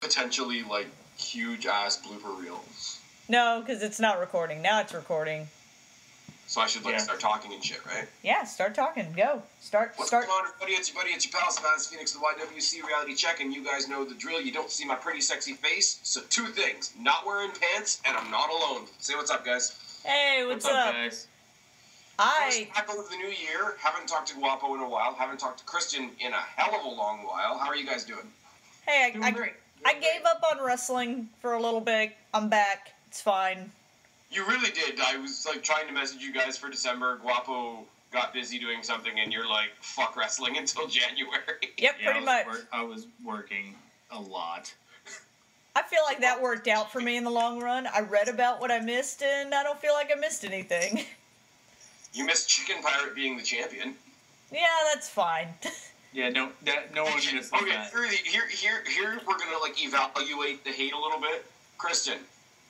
potentially, like, huge-ass blooper reel. No, because it's not recording. Now it's recording. So I should, like, start talking and shit, right? Yeah, start talking. Go. What's going on, everybody? It's your buddy, it's your pal, SpazPhoenix, the YWC Reality Check, and you guys know the drill. You don't see my pretty, sexy face, so two things. Not wearing pants, and I'm not alone. Say what's up, guys. Hey, what's up? Guys? First tackle of the new year. Haven't talked to Guapo in a while. Haven't talked to Kristen in a hell of a long while. How are you guys doing? Hey, I gave up on wrestling for a little bit. I'm back. It's fine. You really did. I was, like, trying to message you guys for December. Guapo got busy doing something, and you're like, fuck wrestling until January. Yep, pretty much. I was working a lot. I feel like that worked out for me in the long run. I read about what I missed, and I don't feel like I missed anything. You missed Chicken Pirate being the champion. Yeah, that's fine. Yeah, no one missed that. Okay, here we're gonna, like, evaluate the hate a little bit. Kristen,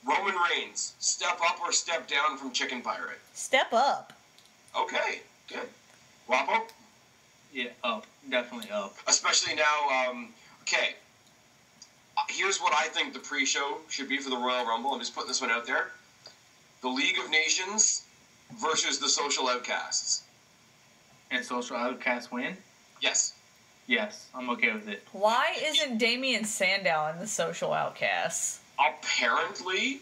Roman Reigns, step up or step down from Chicken Pirate? Step up. Okay, good. Guapo? Yeah, up. Definitely up. Especially now, okay. Here's what I think the pre-show should be for the Royal Rumble. I'm just putting this one out there. The League of Nations versus the Social Outcasts. And Social Outcasts win? Yes. Yes, I'm okay with it. Why isn't Damien Sandow in the Social Outcasts? Apparently,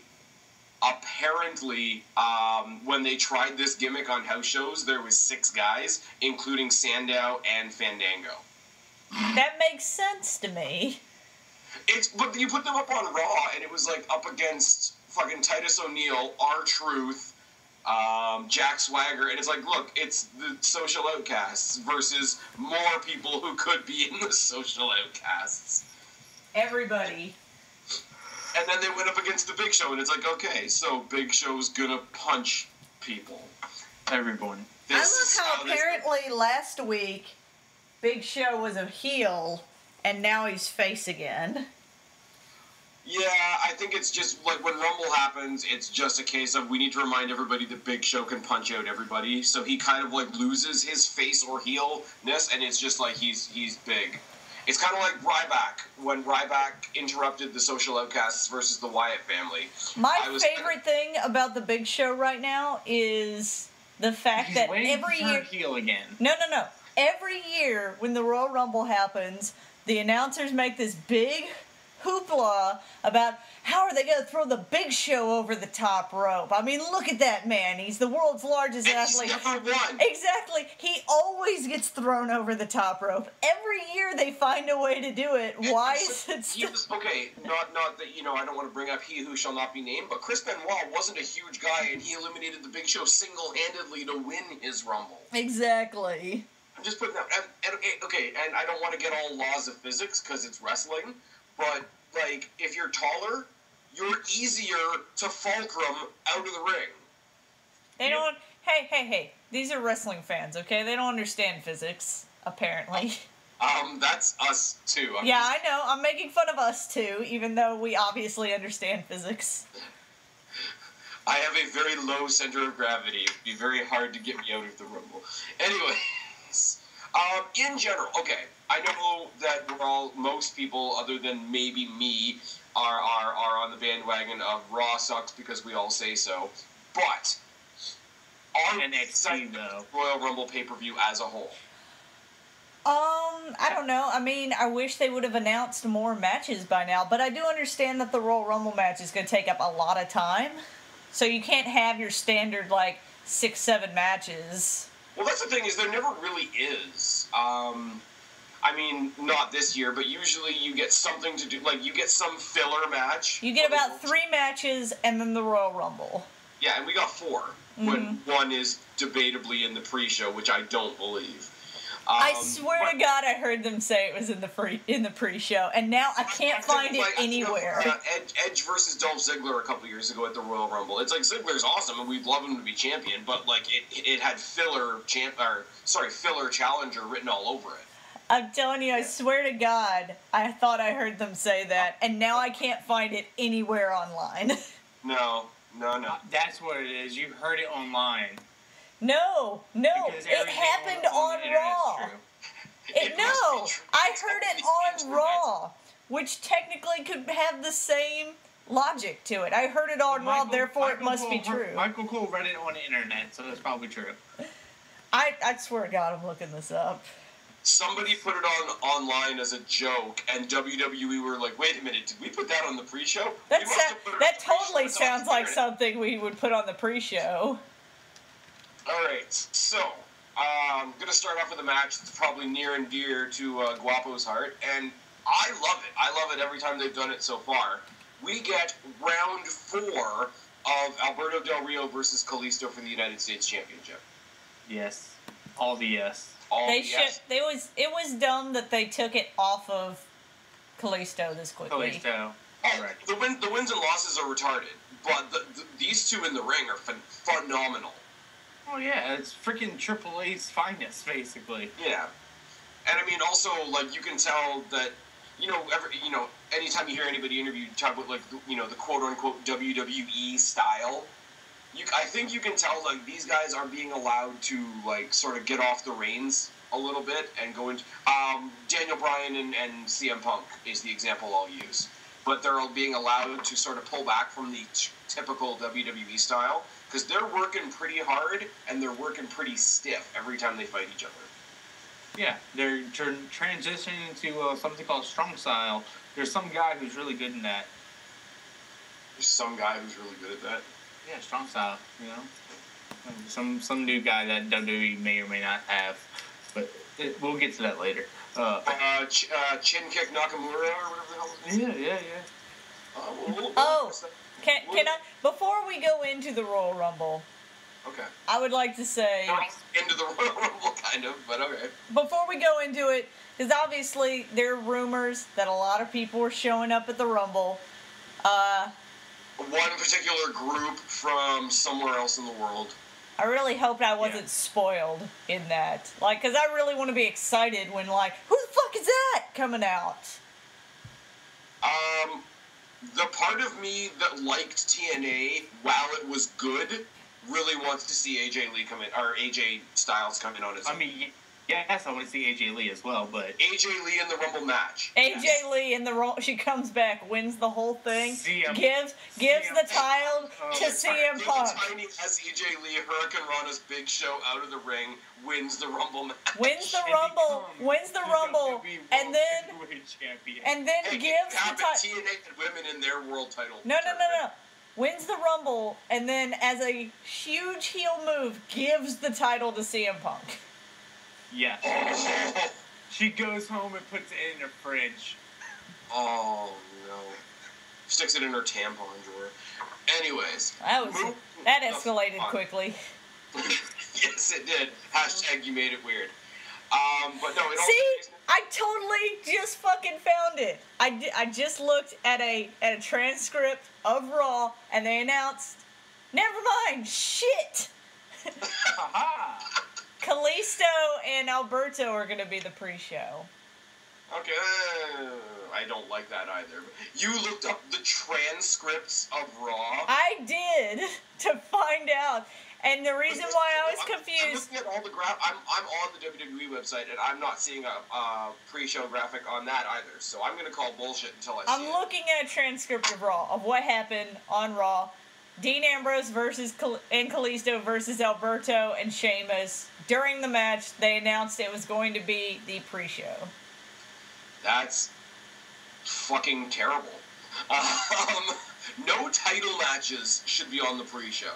when they tried this gimmick on house shows, there was 6 guys, including Sandow and Fandango. That makes sense to me. But you put them up on Raw, and it was, like, up against fucking Titus O'Neil, R-Truth, Jack Swagger, and it's like, look, it's the Social Outcasts versus more people who could be in the Social Outcasts. Everybody. And then they went up against the Big Show, and it's like, okay, so Big Show's gonna punch people. Everyone. I love how apparently last week Big Show was a heel, and now he's face again. Yeah, I think it's just, like, when Rumble happens, it's just a case of we need to remind everybody that Big Show can punch out everybody, so he kind of, like, loses his face or heel-ness, and it's just like he's big. It's kind of like Ryback, when Ryback interrupted the Social Outcasts versus the Wyatt family. My favorite thing about the Big Show right now is the fact that every year... heel again. No. Every year when the Royal Rumble happens, the announcers make this big hoopla about how are they going to throw the Big Show over the top rope. I mean, look at that man. He's the world's largest athlete. He's number one. Exactly. He always gets thrown over the top rope. Every year they find a way to do it. Why is it still... Okay, not that, I don't want to bring up he who shall not be named, but Chris Benoit wasn't a huge guy, and he eliminated the Big Show single-handedly to win his Rumble. Exactly. I'm just putting that... and I don't want to get all laws of physics, because it's wrestling, but, like, if you're taller, you're easier to fulcrum out of the ring. They don't... Hey. These are wrestling fans, okay? They don't understand physics, apparently. That's us, too. Yeah, I know. I'm making fun of us, too, even though we obviously understand physics. I have a very low center of gravity. It'd be very hard to get me out of the Rumble. Anyways, in general, okay, I know that most people, other than maybe me, are on the bandwagon of Raw sucks because we all say so. But on NXT, though, Royal Rumble pay-per-view as a whole. I don't know. I mean, I wish they would have announced more matches by now, but I do understand that the Royal Rumble match is going to take up a lot of time. So you can't have your standard, 6-7 matches. Well, that's the thing, is there never really is. I mean, not this year, but usually you get something to do, you get some filler match. You get about 3 matches and then the Royal Rumble. Yeah, and we got 4, when one is debatably in the pre-show, which I don't believe. I swear to God I heard them say it was in the pre-show, and now I can't find it anywhere. Edge versus Dolph Ziggler a couple years ago at the Royal Rumble. It's like, Ziggler's awesome, and we'd love him to be champion, but, it had filler challenger wrritten all over it. I'm telling you, I swear to God, I thought I heard them say that, and now I can't find it anywhere online. No. That's what it is. You heard it online. No, it happened on Raw. I heard it on Raw. which technically could have the same logic to it. I heard it on Raw, therefore it must be true. Michael Cole read it on the internet, so it's probably true. I swear to God, I'm looking this up. Somebody put it on online as a joke, and WWE were like, "Wait a minute, did we put that on the pre-show?" That totally sounds like something we would put on the pre-show. All right, so I'm gonna start off with a match that's probably near and dear to Guapo's heart, and I love it. I love it every time they've done it so far. We get round 4 of Alberto Del Rio versus Kalisto for the United States Championship. Yes, all the yes. It was dumb that they took it off of Kalisto this quickly. Kalisto. Correct. The wins and losses are retarded, but these two in the ring are phenomenal. Oh yeah, it's freaking Triple A's finest, basically. Yeah, and I mean also like you can tell that anytime you hear anybody interview talk about like the quote unquote WWE style. I think you can tell like these guys are being allowed to like sort of get off the reins a little bit and go into Daniel Bryan and CM Punk is the example I'll use, but they're all being allowed to sort of pull back from the typical WWE style because they're working pretty hard and they're working pretty stiff every time they fight each other. Yeah, they're transitioning to something called strong style. There's some guy who's really good in that. There's some guy who's really good at that. Yeah, strong style, Some new guy that WWE may or may not have, but we'll get to that later. Chin kick Nakamura or whatever the hell it is. Yeah. Can I, before we go into the Royal Rumble, okay, I would like to say... Into the Royal Rumble, kind of, but okay. Before we go into it, because obviously there are rumors that a lot of people are showing up at the Rumble. One particular group from somewhere else in the world. I really hoped I wasn't spoiled in that. Like, because I really want to be excited when, like, who the fuck is that coming out? The part of me that liked TNA while it was good really wants to see AJ Lee come in, or AJ Styles come in on his own. I mean, yes, I want to see AJ Lee as well, but... AJ Lee in the Rumble match. AJ Lee in the Rumble, she comes back, wins the whole thing, gives CM the title to CM Punk. Tiny as AJ Lee, Hurricane Rana's Big Show out of the ring, wins the Rumble match. Wins the Rumble, and then gives the title. TNA had women in their world title. No. Wins the Rumble, and then as a huge heel move, gives the title to CM Punk. Yeah. She goes home and puts it in her fridge. Oh, no. Sticks it in her tampon drawer. Anyways. That escalated quickly. Yes, it did. # you made it weird. But no, I totally just fucking found it. I just looked at a transcript of Raw, and they announced, never mind, shit! Kalisto and Alberto are going to be the pre-show. Okay, I don't like that either. You looked up the transcripts of Raw? I did, to find out. And the reason why I was confused... I'm looking at all the I'm on the WWE website, and I'm not seeing a pre-show graphic on that either. So I'm going to call bullshit until I see it. I'm looking at a transcript of Raw, of what happened on Raw. Dean Ambrose and Kalisto versus Alberto and Sheamus. During the match, they announced it was going to be the pre-show. That's fucking terrible. No title matches should be on the pre-show.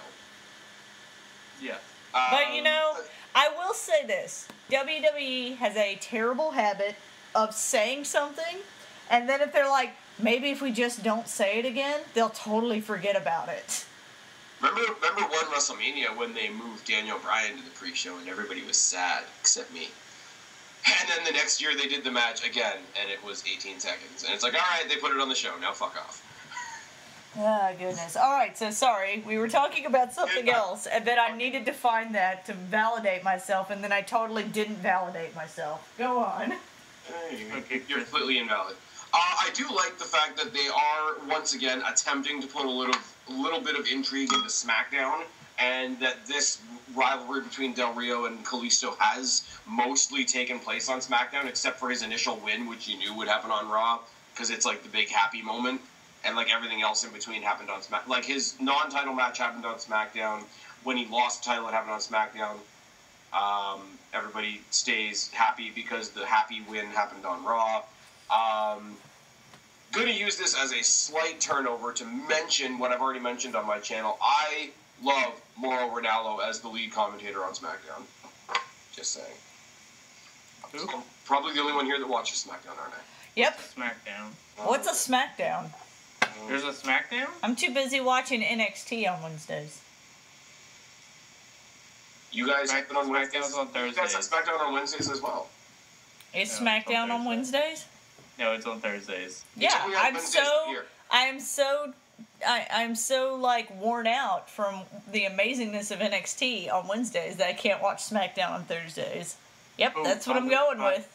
Yeah. But, I will say this. WWE has a terrible habit of saying something, and then if they're like, maybe if we just don't say it again, they'll totally forget about it. Remember one WrestleMania when they moved Daniel Bryan to the pre-show and everybody was sad, except me. And then the next year they did the match again, and it was 18 seconds. And it's like, alright, they put it on the show, now fuck off. Oh, goodness. Alright, so sorry, we were talking about something else, and then I needed to find that to validate myself, and then I totally didn't validate myself. Go on. You're completely invalid. I do like the fact that they are, once again, attempting to put a little bit of intrigue into SmackDown, and that this rivalry between Del Rio and Kalisto has mostly taken place on SmackDown, except for his initial win, which you knew would happen on Raw. because it's like the big happy moment, and like everything else in between happened on SmackDown. Like his non-title match happened on SmackDown. When he lost the title, it happened on SmackDown. Everybody stays happy because the happy win happened on Raw. Going to use this as a slight turnover to mention what I've already mentioned on my channel. I love Mauro Ranallo as the lead commentator on SmackDown. Just saying. I'm probably the only one here that watches SmackDown, aren't I? Yep. SmackDown. What's a SmackDown? There's a SmackDown? I'm too busy watching NXT on Wednesdays. You guys have been on Wednesdays? SmackDown's on Thursdays. You guys have SmackDown on Wednesdays as well. Is No, SmackDown on Wednesdays? No, it's on Thursdays. Yeah, We have Wednesdays here. I'm so like worn out from the amazingness of NXT on Wednesdays that I can't watch SmackDown on Thursdays. Yep, Oh, that's what I'm going with.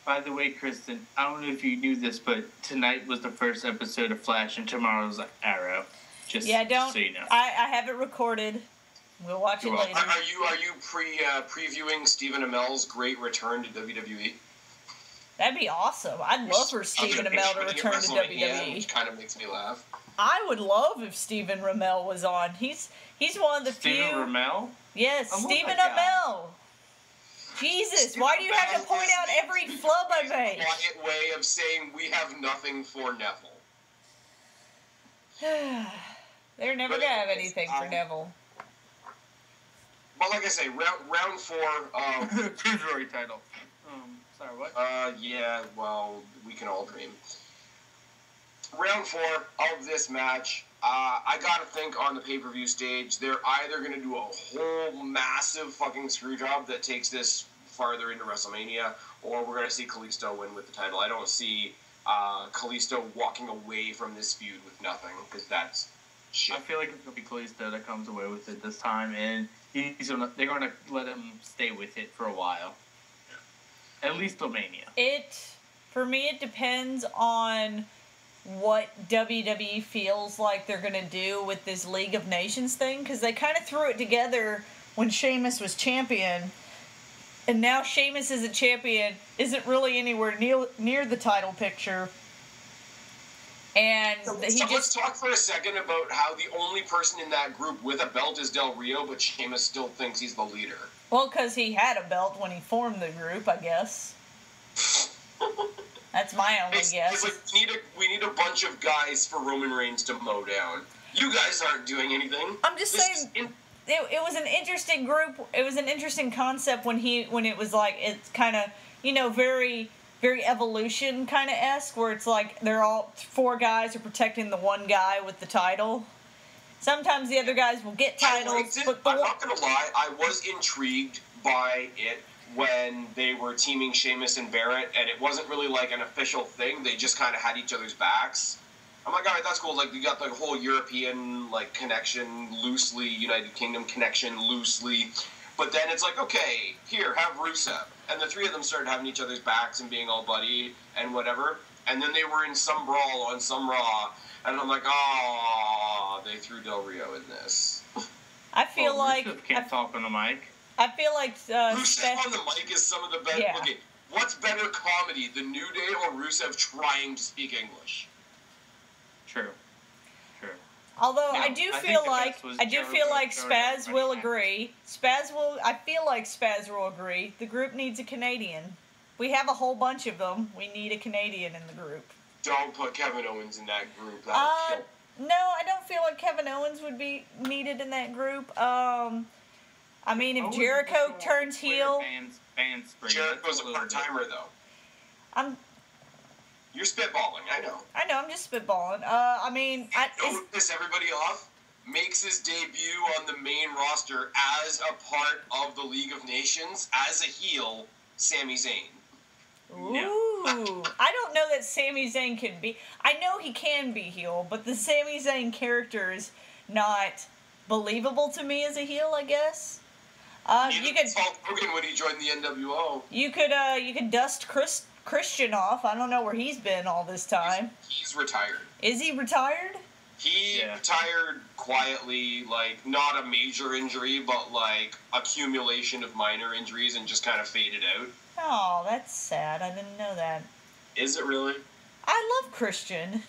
By the way, Kristen, I don't know if you knew this, but tonight was the first episode of Flash and tomorrow's Arrow. Just Yeah, so you know. I have it recorded. We'll watch it later. Are you previewing Stephen Amell's great return to WWE? That'd be awesome. I'd love for Stephen Amell to return to WWE. Which kind of makes me laugh. I would love if Stephen Amell was on. He's one of the few. Stephen Amell? Yes, I love Stephen that guy. Amell. Jesus, why do you have to point out every flub I make? Quiet way of saying we have nothing for Neville. They're never gonna have anything for Neville. But like I say, round 4. Cruiserweight title. Sorry, what? Yeah. Well, we can all dream. Round 4 of this match. I gotta think on the pay-per-view stage, they're either gonna do a whole massive fucking screw job that takes this farther into WrestleMania, or we're gonna see Kalisto win with the title. I don't see Kalisto walking away from this feud with nothing, because that's shit. I feel like it's gonna be Kalisto that comes away with it this time, and they're gonna let him stay with it for a while, at least till Mania. For me, it depends on what WWE feels like they're gonna do with this League of Nations thing, because they kind of threw it together when Sheamus was champion, and now Sheamus as a champion isn't really anywhere near the title picture. And let's talk for a second about how the only person in that group with a belt is Del Rio, but Sheamus still thinks he's the leader. Well, because he had a belt when he formed the group, I guess. That's my only guess. It's like we need a bunch of guys for Roman Reigns to mow down. You guys aren't doing anything. I'm just saying, it was an interesting group. It was an interesting concept when it was like, it's kind of, very, very Evolution kind of esque, where it's like they're all 4 guys are protecting the one guy with the title. Sometimes the other guys will get titles, but I'm not gonna lie, I was intrigued by it when they were teaming Sheamus and Barrett, and it wasn't really like an official thing. They just kind of had each other's backs. I'm like, all right, that's cool. Like, you got the whole European connection loosely, United Kingdom connection loosely, but then it's like, okay, here, have Rusev, and the 3 of them started having each other's backs and being all buddy and whatever, and then they were in some brawl on some Raw, and I'm like, oh, they threw Del Rio in this. I feel like Rusev can't talk on the mic. I feel like Rusev on the mic is some of the best. Yeah. Okay, what's better comedy, The New Day or Rusev trying to speak English? True. Although Yeah, I do I feel think the like best was Spaz will Jericho. agree. I feel like Spaz will agree. The group needs a Canadian. We have a whole bunch of them. We need a Canadian in the group. Don't put Kevin Owens in that group. That'll kill. No, I don't feel like Kevin Owens would be needed in that group. I mean, if Owens Jericho is turns Twitter heel, fans bring Jericho's it a part-timer, though. You're spitballing, I know. I'm just spitballing. I mean, Don't piss everybody off. Makes his debut on the main roster as a part of the League of Nations, as a heel, Sami Zayn. Ooh, I don't know that Sami Zayn can be. I know he can be heel, but the Sami Zayn character is not believable to me as a heel, I guess. You could Hulk Hogan when he joined the NWO. You could dust Christian off. I don't know where he's been all this time. He's retired. Is he retired? He retired quietly, not a major injury, but accumulation of minor injuries, and just kind of faded out. Oh, that's sad. I didn't know that. Is it really? I love Christian.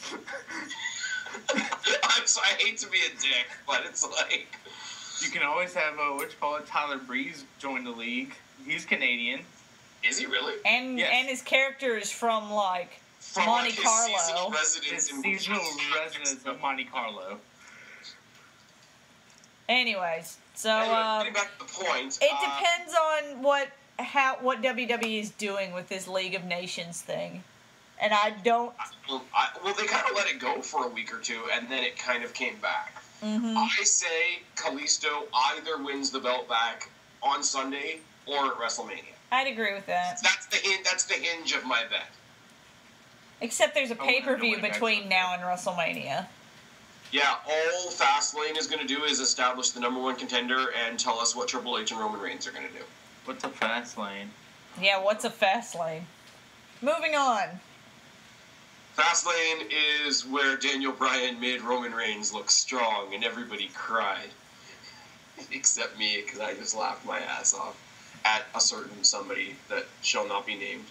I hate to be a dick, but it's like... You can always have, Tyler Breeze join the league. He's Canadian. Is he really? And Yes. and his character is from, like, Monte his Carlo. seasonal residence His seasonal residence of Monte Carlo. Anyways, so, Anyway, getting back to the point. it depends on what WWE is doing with this League of Nations thing. And I don't... Well, they kind of let it go for a week or two, and then it kind of came back. Mm-hmm. I say Kalisto either wins the belt back on Sunday or at WrestleMania. I'd agree with that. That's the hinge of my bet. Except there's a I wouldn't pay-per-view know what between exactly. now and WrestleMania. Yeah, all Fastlane is going to do is establish the number one contender and tell us what Triple H and Roman Reigns are going to do. What's a fast lane? Yeah, what's a fast lane? Moving on. Fastlane is where Daniel Bryan made Roman Reigns look strong and everybody cried. Except me, because I just laughed my ass off at a certain somebody that shall not be named,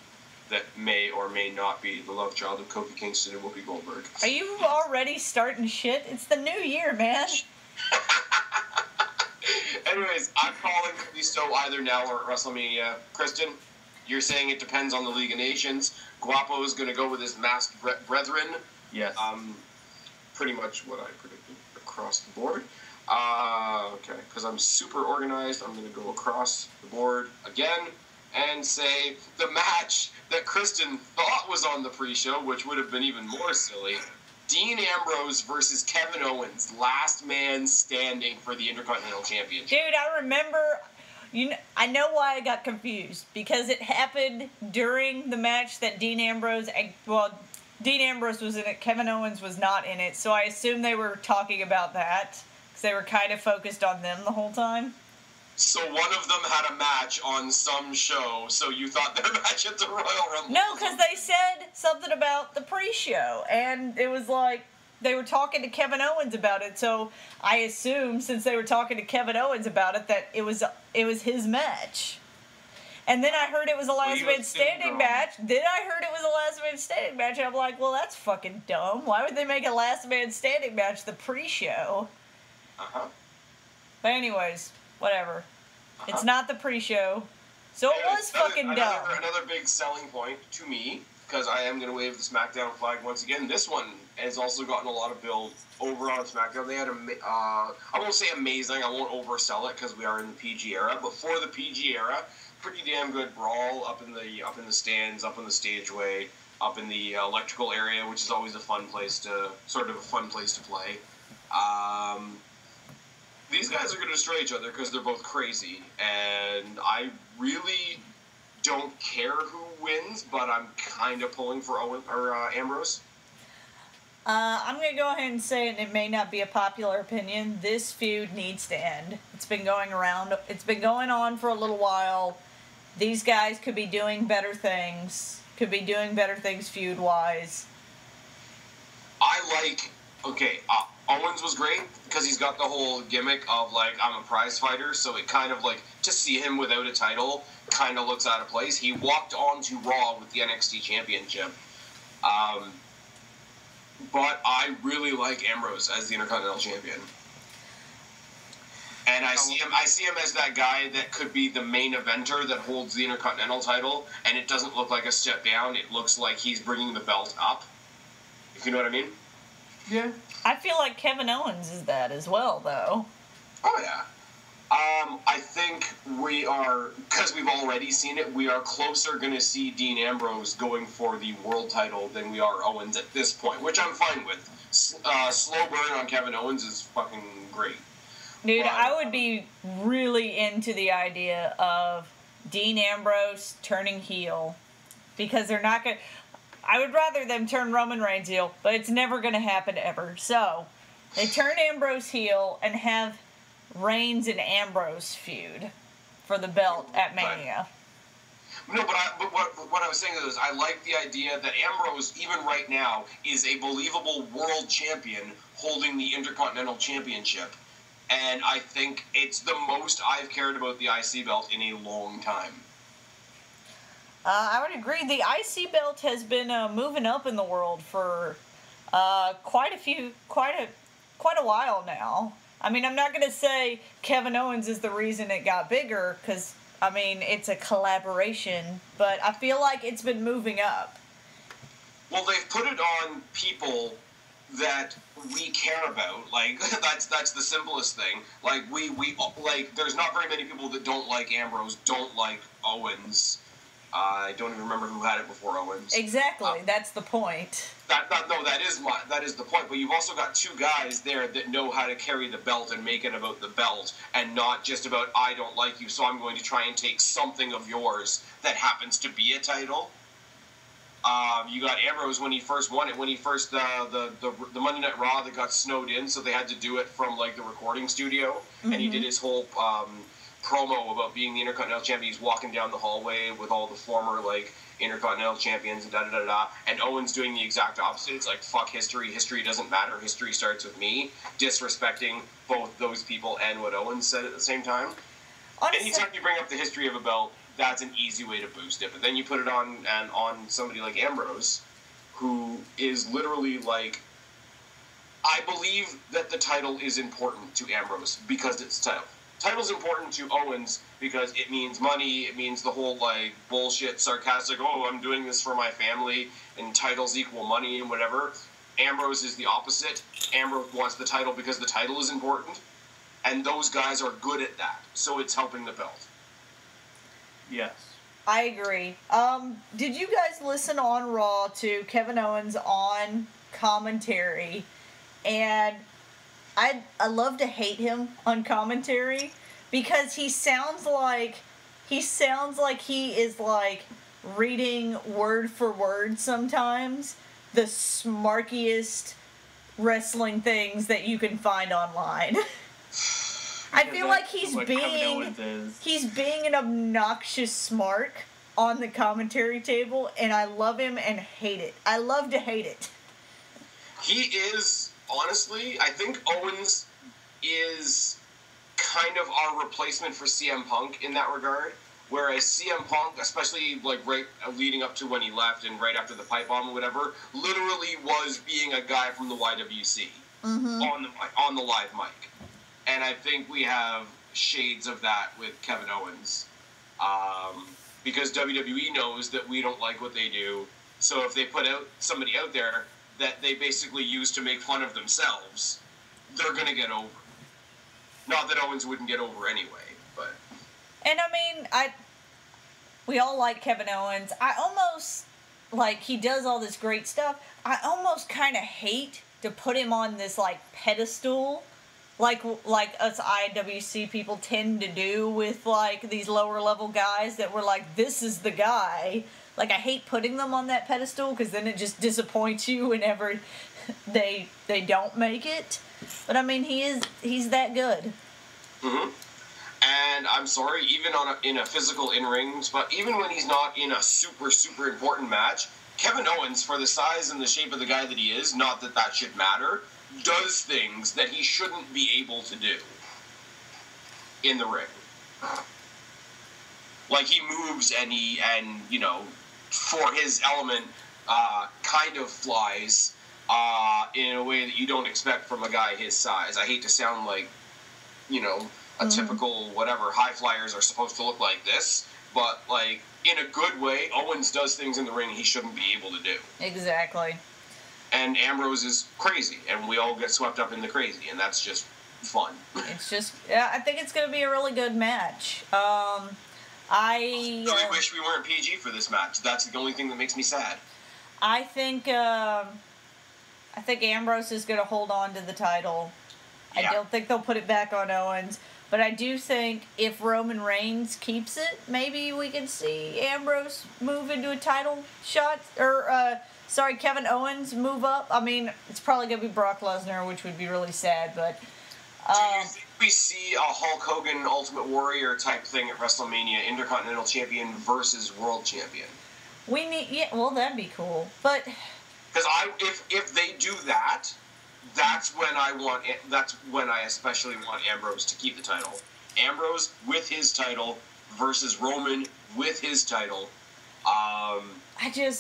that may or may not be the love child of Kofi Kingston and Whoopi Goldberg. Are you already starting shit? It's the new year, man. Anyways, I'm calling Kalisto either now or at WrestleMania. Kristen, you're saying it depends on the League of Nations. Guapo is going to go with his masked brethren. Yes. Pretty much what I predicted across the board. Okay, because I'm super organized, I'm going to go across the board again and say the match that Kristen thought was on the pre-show, which would have been even more silly, Dean Ambrose versus Kevin Owens, last man standing for the Intercontinental Championship. Dude, I remember... I know why I got confused. Because it happened during the match that Dean Ambrose... Well, Dean Ambrose was in it, Kevin Owens was not in it, so I assume they were talking about that. Because they were kind of focused on them the whole time. So one of them had a match on some show, so you thought their match at the Royal Rumble... No, because they said something about the pre-show, and it was like... They were talking to Kevin Owens about it, so I assumed, since they were talking to Kevin Owens about it, that it was his match. And then I heard it was a last man standing match. Then I heard it was a last man standing match, and I'm like, well, that's fucking dumb. Why would they make a last man standing match the pre-show? Uh-huh. But anyways, whatever. Uh-huh. It's not the pre-show. So it was fucking dumb. Another big selling point to me, because I am going to wave the SmackDown flag once again. This one has also gotten a lot of build over on SmackDown. They had I won't say amazing, I won't oversell it because we are in the PG era, but for the PG era, pretty damn good brawl up in the stands, up in the stageway, up in the electrical area, which is always a fun place to play. These guys are going to destroy each other because they're both crazy, and I really don't care who wins, but I'm kind of pulling for Ambrose. I'm going to go ahead and say, and it may not be a popular opinion, this feud needs to end. It's been going on for a little while. These guys could be doing better things feud-wise. Owens was great because he's got the whole gimmick of, like, I'm a prize fighter, so it kind of, like, to see him without a title kind of looks out of place. He walked on to Raw with the NXT Championship. But I really like Ambrose as the Intercontinental Champion. And I see him as that guy that could be the main eventer that holds the Intercontinental title, and it doesn't look like a step down. It looks like he's bringing the belt up. If you know what I mean? Yeah. I feel like Kevin Owens is that as well, though. Oh, yeah. I think we are, because we've already seen it, we are closer going to see Dean Ambrose going for the world title than we are Owens at this point, which I'm fine with. Slow burn on Kevin Owens is fucking great. Dude, I would be really into the idea of Dean Ambrose turning heel, because they're not going to... I would rather them turn Roman Reigns heel, but it's never going to happen ever. So, they turn Ambrose heel and have Reigns and Ambrose feud for the belt at Mania. No, but what I was saying is I like the idea that Ambrose, even right now, is a believable world champion holding the Intercontinental Championship. And I think it's the most I've cared about the IC belt in a long time. I would agree. The IC belt has been moving up in the world for quite a while now. I mean, I'm not going to say Kevin Owens is the reason it got bigger, because, I mean, it's a collaboration, but I feel like it's been moving up. Well, they've put it on people that we care about. Like, that's the simplest thing. Like, we like, there's not very many people that don't like Ambrose, don't like Owens. I don't even remember who had it before Owens. Exactly, that's the point. That is the point. But you've also got two guys there that know how to carry the belt and make it about the belt, and not just about I don't like you, so I'm going to try and take something of yours that happens to be a title. You got Ambrose when he first won it. When he first the Monday Night Raw that got snowed in, so they had to do it from like the recording studio, and he did his whole promo about being the Intercontinental Champion. He's walking down the hallway with all the former like Intercontinental Champions and da-da-da-da, and Owens doing the exact opposite. It's like, fuck history. History doesn't matter. History starts with me. Disrespecting both those people and what Owens said at the same time. Anytime you bring up the history of a belt, that's an easy way to boost it. But then you put it on somebody like Ambrose, who is literally like, I believe that the title is important to Ambrose because it's a title. Title's important to Owens because it means money, it means the whole, like, bullshit, sarcastic, oh, I'm doing this for my family, and titles equal money and whatever. Ambrose is the opposite. Ambrose wants the title because the title is important, and those guys are good at that, so it's helping the belt. Yes. I agree. Did you guys listen on Raw to Kevin Owens on commentary? And I love to hate him on commentary because he sounds like he is like reading word for word sometimes the smarkiest wrestling things that you can find online. I feel like he's being an obnoxious smark on the commentary table, and I love him and hate it. I love to hate it. He is, honestly, I think Owens is kind of our replacement for CM Punk in that regard. Whereas CM Punk, especially like right leading up to when he left and right after the pipe bomb or whatever, literally was being a guy from the YWC on the live mic. And I think we have shades of that with Kevin Owens. Because WWE knows that we don't like what they do. So if they put out somebody out there that they basically use to make fun of themselves, they're going to get over. Not that Owens wouldn't get over anyway, but... And I mean, we all like Kevin Owens. I almost, like, he does all this great stuff. I almost kind of hate to put him on this, like, pedestal, like us IWC people tend to do with, like, these lower level guys that were like, this is the guy. Like, I hate putting them on that pedestal because then it just disappoints you whenever they don't make it. But I mean, he's that good. Mm-hmm. And I'm sorry, even in a physical in-ring spot, even when he's not in a super, super important match, Kevin Owens, for the size and the shape of the guy that he is, not that that should matter, does things that he shouldn't be able to do in the ring. Like, he moves and you know, for his element, kind of flies in a way that you don't expect from a guy his size. I hate to sound like, you know, a typical whatever, high flyers are supposed to look like this, but, like, in a good way, Owens does things in the ring he shouldn't be able to do. Exactly. And Ambrose is crazy, and we all get swept up in the crazy, and that's just fun. It's just, yeah, I think it's going to be a really good match. I really wish we weren't PG for this match. That's the only thing that makes me sad. I think Ambrose is going to hold on to the title. Yeah. I don't think they'll put it back on Owens. But I do think if Roman Reigns keeps it, maybe we can see Ambrose move into a title shot. Or, Kevin Owens move up. I mean, it's probably going to be Brock Lesnar, which would be really sad, but... do you think we see a Hulk Hogan Ultimate Warrior type thing at WrestleMania, Intercontinental Champion versus World Champion? We need... Yeah, well, that'd be cool, but... Because if they do that... That's when I especially want Ambrose to keep the title. Ambrose with his title versus Roman with his title.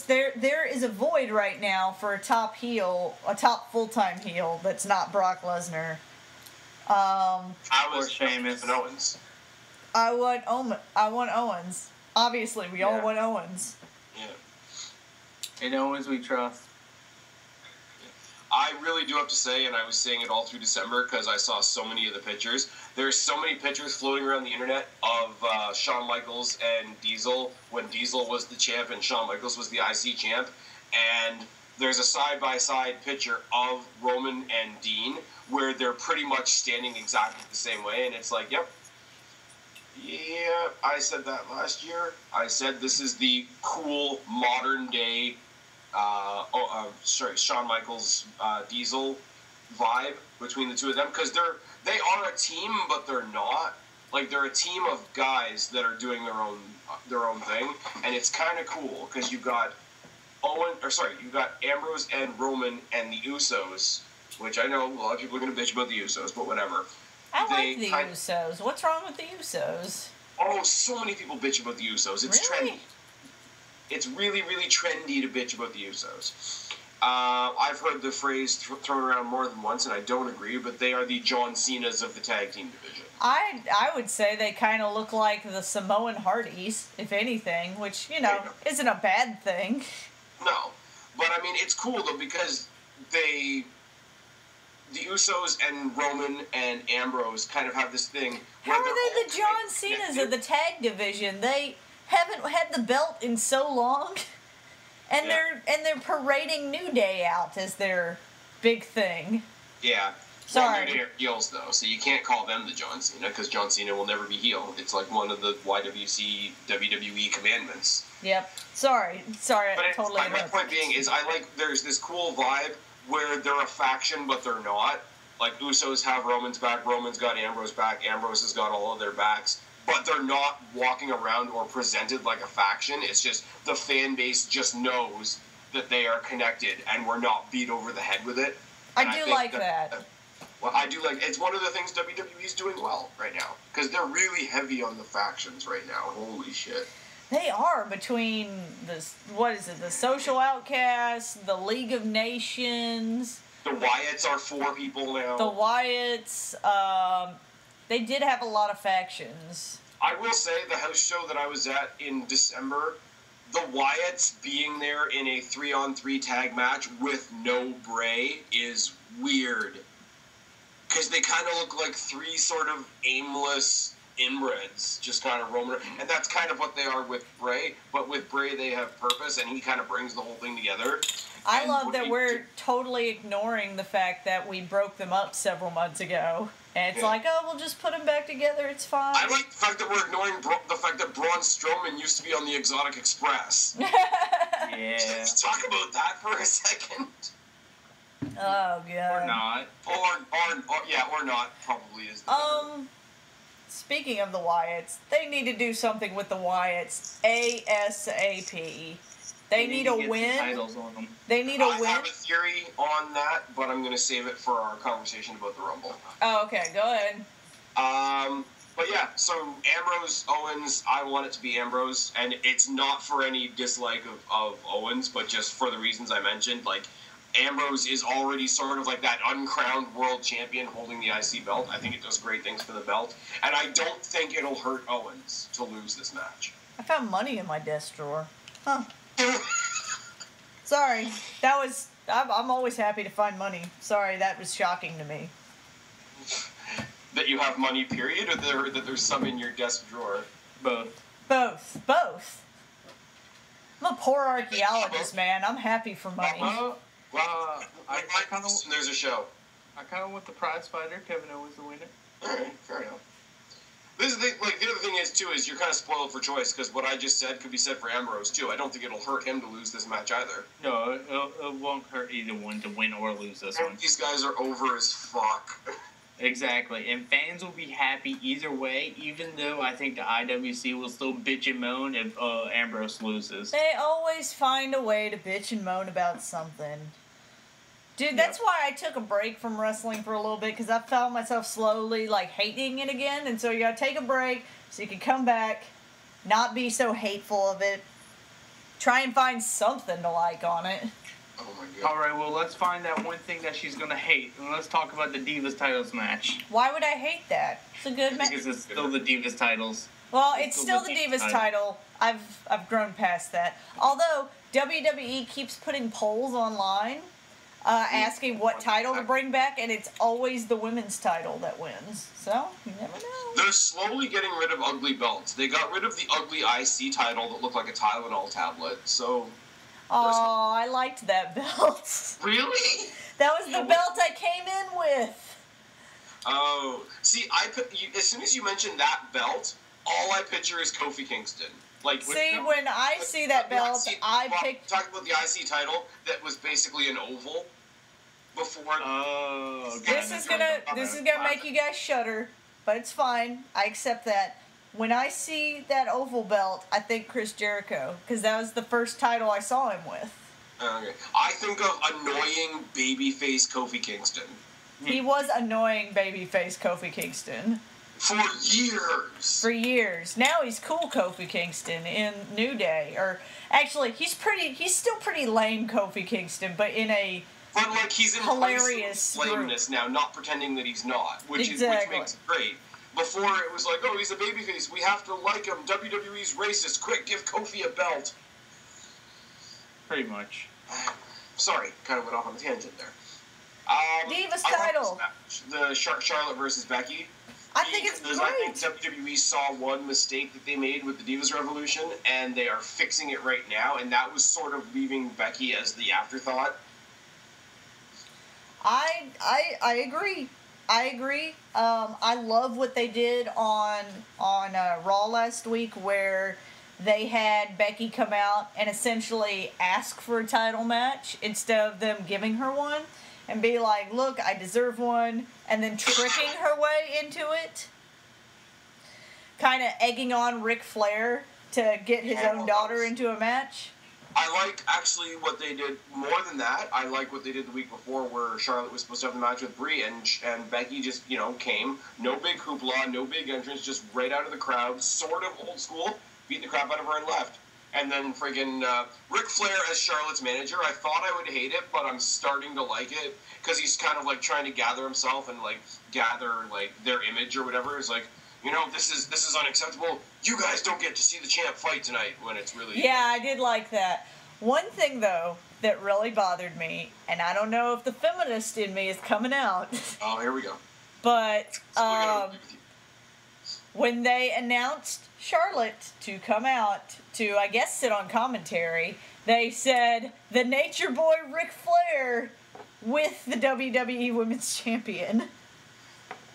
There is a void right now for a top full-time heel that's not Brock Lesnar. I was Sheamus and Owens. I want Owens. Obviously, we all want Owens. Yeah. In Owens we trust. I really do have to say, and I was saying it all through December because I saw so many of the pictures. There's so many pictures floating around the internet of Shawn Michaels and Diesel when Diesel was the champ and Shawn Michaels was the IC champ. And there's a side-by-side picture of Roman and Dean where they're pretty much standing exactly the same way. And it's like, yep. Yeah, I said that last year. I said this is the cool modern-day Shawn Michaels, Diesel vibe between the two of them because they are a team, but they're not. Like they're a team of guys that are doing their own thing, and it's kind of cool because you've got Ambrose and Roman and the Usos, which I know a lot of people are going to bitch about the Usos, but whatever. I like the Usos. What's wrong with the Usos? Oh, so many people bitch about the Usos. It's really? trendy. It's really, really trendy to bitch about the Usos. I've heard the phrase thrown around more than once, and I don't agree, but they are the John Cenas of the tag team division. I would say they kind of look like the Samoan Hardys, if anything, which, isn't a bad thing. No. But, I mean, it's cool, though, because the Usos and Roman and Ambrose kind of have this thing where How are they the John Cenas of the tag division? They haven't had the belt in so long, and they're parading New Day out as their big thing. Yeah. Sorry. Well, New Day are heels though, so you can't call them the John Cena because John Cena will never be heel. It's like one of the YWC WWE commandments. Yep. Sorry. But I totally. My point being is, there's this cool vibe where they're a faction but they're not. Like Usos have Roman's back, Roman's got Ambrose back, Ambrose has got all of their backs. But they're not walking around or presented like a faction. It's just the fan base just knows that they are connected, and we're not beat over the head with it. I do like that. Well, I do like. It's one of the things WWE's doing well right now because they're really heavy on the factions right now. Holy shit! They are between the Social Outcasts, the League of Nations. The Wyatts are 4 people now. The Wyatts. They did have a lot of factions. I will say the house show that I was at in December, the Wyatts being there in a 3-on-3 tag match with no Bray is weird. Because they kind of look like 3 sort of aimless inbreds, just kind of roaming. And that's kind of what they are with Bray. But with Bray, they have purpose, and he kind of brings the whole thing together. I love that we're totally ignoring the fact that we broke them up several months ago. And it's like, oh, we'll just put them back together, it's fine. I like the fact that we're ignoring the fact that Braun Strowman used to be on the Exotic Express. Yeah. Let's talk about that for a second. Oh, God. Or not. Or not, probably is the better. Speaking of the Wyatts, they need to do something with the Wyatts ASAP. They need a win. They need a win. I have a theory on that, but I'm going to save it for our conversation about the Rumble. Oh, okay. Go ahead. But yeah, so Ambrose, Owens, I want it to be Ambrose, and it's not for any dislike of Owens, but just for the reasons I mentioned. Like, Ambrose is already sort of like that uncrowned world champion holding the IC belt. I think it does great things for the belt, and I don't think it'll hurt Owens to lose this match. I found money in my desk drawer. Huh. Sorry, I'm always happy to find money. Sorry, that was shocking to me. That you have money, period, or that there's some in your desk drawer? Both. Both. I'm a poor archaeologist, man. I'm happy for money. I kind of. There's a show. I kind of want the prize fighter, Kevin Owens, to win it. All right, fair enough. This is the other thing is too is you're kind of spoiled for choice because what I just said could be said for Ambrose too. I don't think it'll hurt him to lose this match either. No, it won't hurt either one to win or lose this one. These guys are over as fuck. Exactly, and fans will be happy either way, even though I think the IWC will still bitch and moan if Ambrose loses. They always find a way to bitch and moan about something. Dude, that's why I took a break from wrestling for a little bit, because I found myself slowly, hating it again, and so you gotta take a break so you can come back, not be so hateful of it. Try and find something to like on it. Oh my god. All right, well, let's find that one thing that she's gonna hate, and let's talk about the Divas titles match. Why would I hate that? It's a good match. Because it's still the Divas titles. Well, it's still the Divas title. I've grown past that. Although WWE keeps putting polls online, asking what title to bring back, and it's always the women's title that wins. So you never know. They're slowly getting rid of ugly belts. They got rid of the ugly IC title that looked like a Tylenol tablet. So. Oh, I liked that belt. Really? That was the belt I came in with. Oh, see, as soon as you mentioned that belt, all I picture is Kofi Kingston. Like, see, when I see that belt, I pick. Talking about the IC title that was basically an oval before. Oh, okay. This is gonna make you guys shudder, but it's fine. I accept that. When I see that oval belt, I think Chris Jericho, because that was the first title I saw him with. Okay. I think of annoying babyface Kofi Kingston. He was annoying babyface Kofi Kingston. For years. For years. Now he's cool Kofi Kingston in New Day. Or, actually, he's still pretty lame Kofi Kingston, but in a but like he's hilarious lameness now, not pretending that he's not, which makes it great. Before it was like, oh, he's a babyface. We have to like him. WWE's racist. Quick, give Kofi a belt. Pretty much. Sorry, kind of went off on a tangent there. Divas title. The Charlotte versus Becky. I think it's great. I think WWE saw one mistake that they made with the Divas Revolution, and they are fixing it right now. And that was sort of leaving Becky as the afterthought. I agree. I agree. I love what they did on Raw last week, where they had Becky come out and essentially ask for a title match instead of them giving her one, and be like, "Look, I deserve one," and then tricking her way into it, kind of egging on Ric Flair to get his own daughter into a match. I like, actually, what they did more than that. I like what they did the week before, where Charlotte was supposed to have the match with Brie, and Becky just, came. No big hoopla, no big entrance, just right out of the crowd, sort of old school, beat the crap out of her and left. And then friggin' Ric Flair as Charlotte's manager, I thought I would hate it, but I'm starting to like it, because he's kind of, trying to gather himself and, gather, their image or whatever. It's like, this is unacceptable. You guys don't get to see the champ fight tonight, when it's really... Yeah, I did like that. One thing, though, that really bothered me, and I don't know if the feminist in me is coming out. Oh, here we go. But when they announced Charlotte to come out to, I guess, sit on commentary, they said, the Nature Boy Ric Flair with the WWE Women's Champion.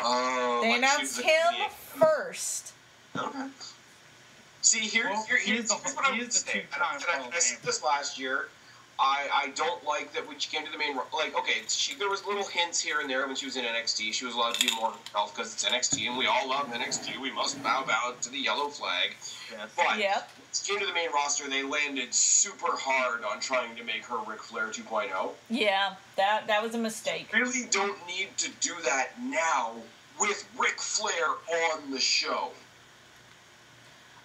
Oh, they announced him first. Okay. See, here's what I would say. I said this last year. I don't like that when she came to the main... there was little hints here and there when she was in NXT. She was allowed to be more herself because it's NXT, and we all love NXT. We must bow to the yellow flag. Yes. But when she came to the main roster, they landed super hard on trying to make her Ric Flair 2.0. Yeah, that was a mistake. Really don't need to do that now with Ric Flair on the show.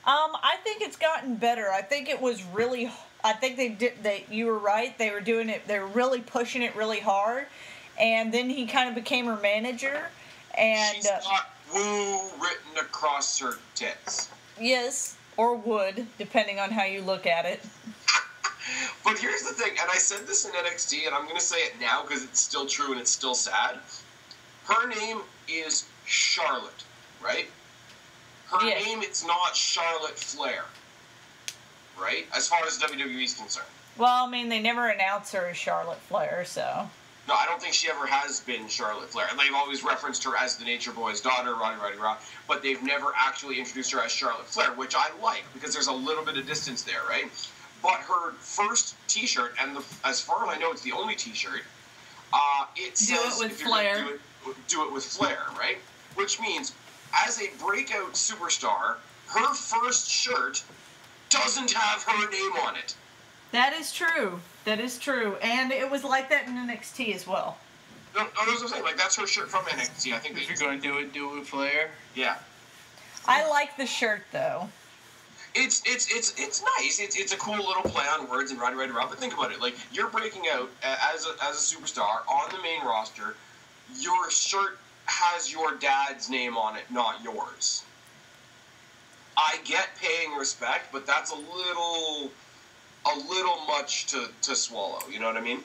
I think it's gotten better. I think it was really... I think you were right. They were doing it... They were really pushing it really hard. And then he kind of became her manager. And she's got woo written across her tits. Yes, or would, depending on how you look at it. But here's the thing, and I said this in NXT, and I'm going to say it now because it's still true and it's still sad. Her name is Charlotte, right? Her name is not Charlotte Flair, right? As far as WWE is concerned. Well, I mean, they never announce her as Charlotte Flair, so... No, I don't think she ever has been Charlotte Flair. They've always referenced her as the Nature Boy's daughter, Roddy, but they've never actually introduced her as Charlotte Flair, which I like, because there's a little bit of distance there, right? But her first T-shirt, and as far as I know, it's the only T-shirt, it says... Do it with Flair. Do it with Flair, right? Which means... As a breakout superstar, her first shirt doesn't have her name on it. That is true. That is true. And it was like that in NXT as well. No, that's what I'm saying. That's her shirt from NXT. I think if you're going to do it with Flair. Yeah. I like the shirt, though. It's nice. It's a cool little play on words and right around. But think about it. Like, you're breaking out as a superstar on the main roster. Your shirt has your dad's name on it, not yours. I get paying respect, but that's a little much to swallow. You know what I mean?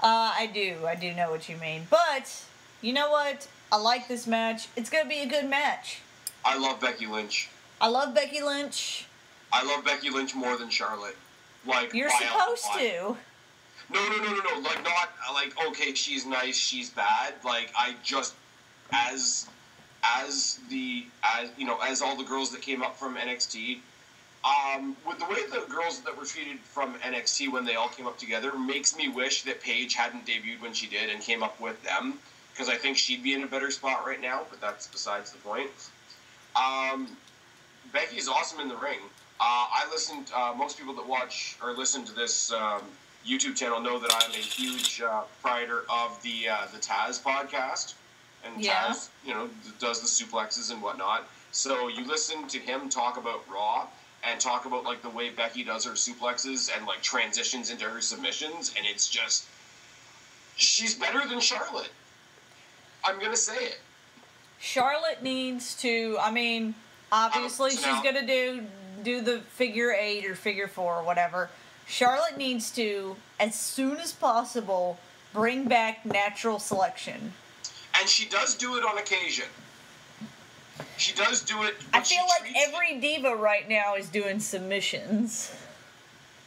I do know what you mean. But you know what? I like this match. It's gonna be a good match. I love Becky Lynch. I love Becky Lynch. I love Becky Lynch more than Charlotte. Like, you're supposed to. No. Like, not like, okay, she's nice, she's bad. Like, I just as all the girls that came up from NXT, with the way the girls that were treated from NXT when they all came up together makes me wish that Paige hadn't debuted when she did and came up with them, because I think she'd be in a better spot right now, but that's besides the point. Becky's awesome in the ring. I listened, most people that watch or listen to this YouTube channel know that I'm a huge proprietor of the Taz podcast. And yeah. Taz, does the suplexes and whatnot. So you listen to him talk about Raw and talk about, like, the way Becky does her suplexes and, like, transitions into her submissions, and it's just, she's better than Charlotte. I'm gonna say it. Charlotte needs to, obviously she's gonna do the figure 8 or figure 4 or whatever. Charlotte needs to, as soon as possible, bring back natural selection. And she does do it on occasion. She does do it. I feel like every diva right now is doing submissions.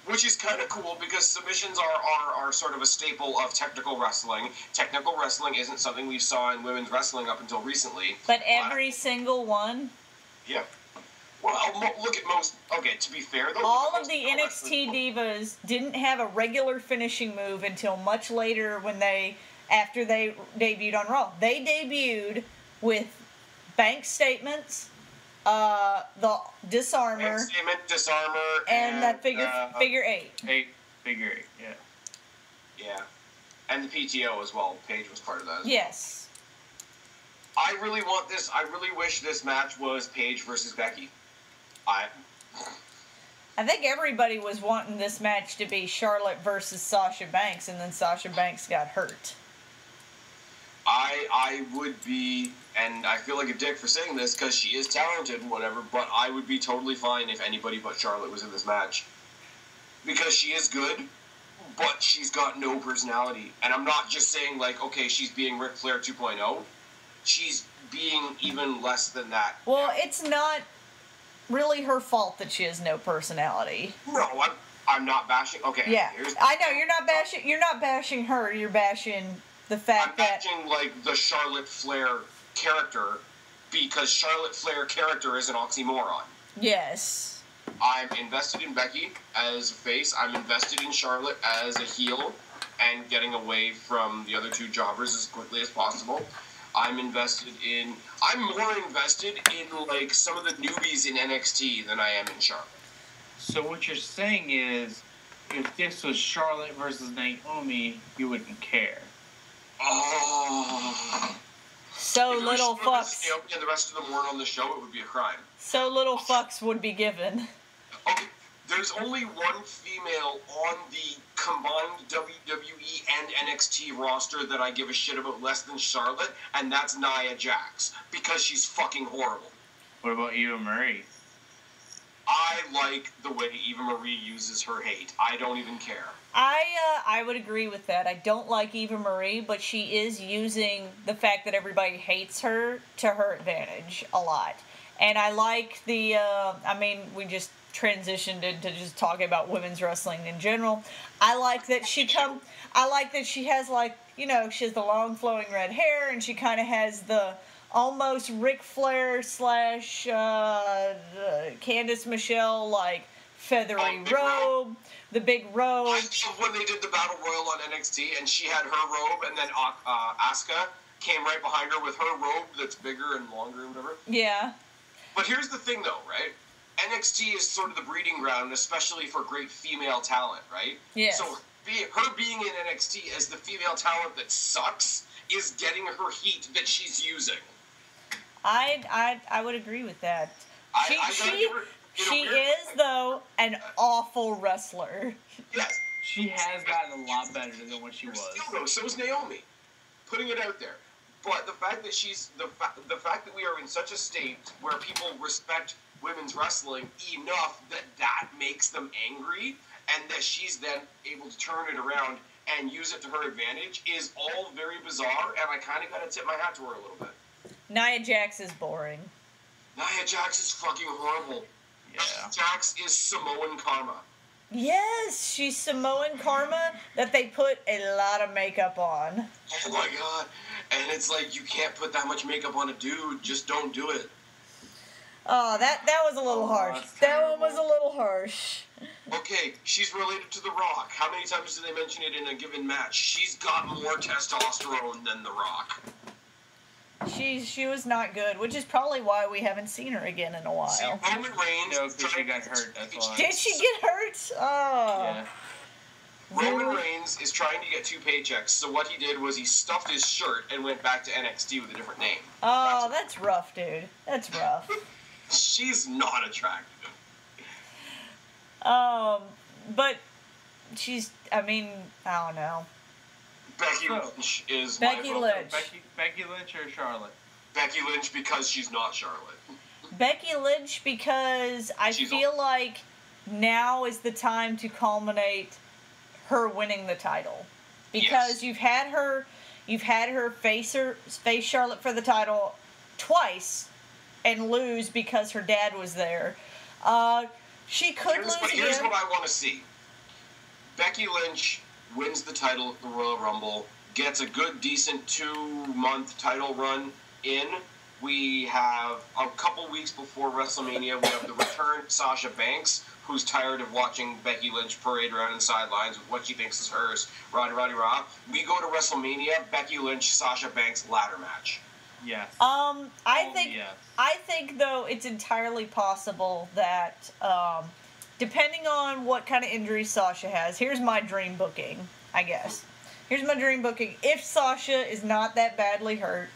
Which is kind of cool, because submissions are sort of a staple of technical wrestling. Technical wrestling isn't something we saw in women's wrestling up until recently. But every single one? Yeah. Well, look at most... Okay, to be fair, though... All of the NXT divas didn't have a regular finishing move until much later after they debuted on Raw. They debuted with bank statements, the disarmer... Bank statement, disarmer, and that figure 8. Figure 8, yeah. Yeah. And the PTO as well. Paige was part of that as well. Yes. I really want this... I really wish this match was Paige versus Becky. I think everybody was wanting this match to be Charlotte versus Sasha Banks, and then Sasha Banks got hurt. I would be, and I feel like a dick for saying this because she is talented and whatever, but I would be totally fine if anybody but Charlotte was in this match. Because she is good, but she's got no personality. And I'm not just saying, like, okay, she's being Ric Flair 2.0. She's being even less than that. Well, it's not really her fault that she has no personality. No, I'm not bashing. Okay. Yeah, I know you're not bashing. You're not bashing her. You're bashing the fact that I'm bashing, like, the Charlotte Flair character, because Charlotte Flair character is an oxymoron. Yes. I'm invested in Becky as a face. I'm invested in Charlotte as a heel, and getting away from the other two jobbers as quickly as possible. I'm more invested in, like, some of the newbies in NXT than I am in Charlotte. So what you're saying is, if this was Charlotte versus Naomi, you wouldn't care. Oh. So little fucks. Naomi and the rest of them weren't on the show, it would be a crime. So little fucks would be given. Okay, there's only one female on the combined WWE and NXT roster that I give a shit about less than Charlotte, and that's Nia Jax, because she's fucking horrible. What about Eva Marie? I like the way Eva Marie uses her hate. I don't even care. I would agree with that. I don't like Eva Marie, but she is using the fact that everybody hates her to her advantage a lot. And I like the, we just transitioned into just talking about women's wrestling in general. I like that she has, like, she has the long flowing red hair, and she kind of has the almost Ric Flair / Candice Michelle, like, feathery robe, the big robe. I love when they did the Battle Royal on NXT, and she had her robe, and then Asuka came right behind her with her robe that's bigger and longer and whatever. Yeah. But here's the thing, though, right? NXT is sort of the breeding ground, especially for great female talent, right? Yes. So her being in NXT as the female talent that sucks is getting her heat that she's using. I would agree with that. She is, though, an awful wrestler. Yes. She has gotten a lot better than what she was. Still, though, so is Naomi. Putting it out there. But the fact that the fact that we are in such a state where people respect women's wrestling enough that makes them angry, and that she's then able to turn it around and use it to her advantage is all very bizarre, and I kind of got to tip my hat to her a little bit. Nia Jax is boring. Nia Jax is fucking horrible. Yeah. Nia Jax is Samoan Karma. Yes, she's Samoan Karma that they put a lot of makeup on. Oh my god. And it's like, you can't put that much makeup on a dude. Just don't do it. Oh, that was a little harsh. That one was a little harsh. Okay, she's related to The Rock. How many times do they mention it in a given match? She's got more testosterone than The Rock. She was not good, which is probably why we haven't seen her again in a while. See, Roman Reigns... No, because she got hurt, that's why. Did she get hurt? Oh. Yeah. Roman Reigns is trying to get 2 paychecks, so what he did was he stuffed his shirt and went back to NXT with a different name. Oh, that's rough, dude. That's rough. She's not attractive. But she's, I mean, I don't know. Becky Lynch is Becky my vote. Lynch. Becky Lynch or Charlotte? Becky Lynch because she's not Charlotte. Becky Lynch because I feel like now is the time to culminate her winning the title. Because you've had her face Charlotte for the title twice and lose because her dad was there. She could lose again. Here's what I want to see. Becky Lynch wins the title at the Royal Rumble, gets a good, decent 2-month title run in. We have a couple weeks before WrestleMania, we have the return Sasha Banks, who's tired of watching Becky Lynch parade around the sidelines with what she thinks is hers. Rah. We go to WrestleMania, Becky Lynch, Sasha Banks ladder match. Yes. I think though it's entirely possible that depending on what kind of injury Sasha has, here's my dream booking, I guess. Here's my dream booking. If Sasha is not that badly hurt,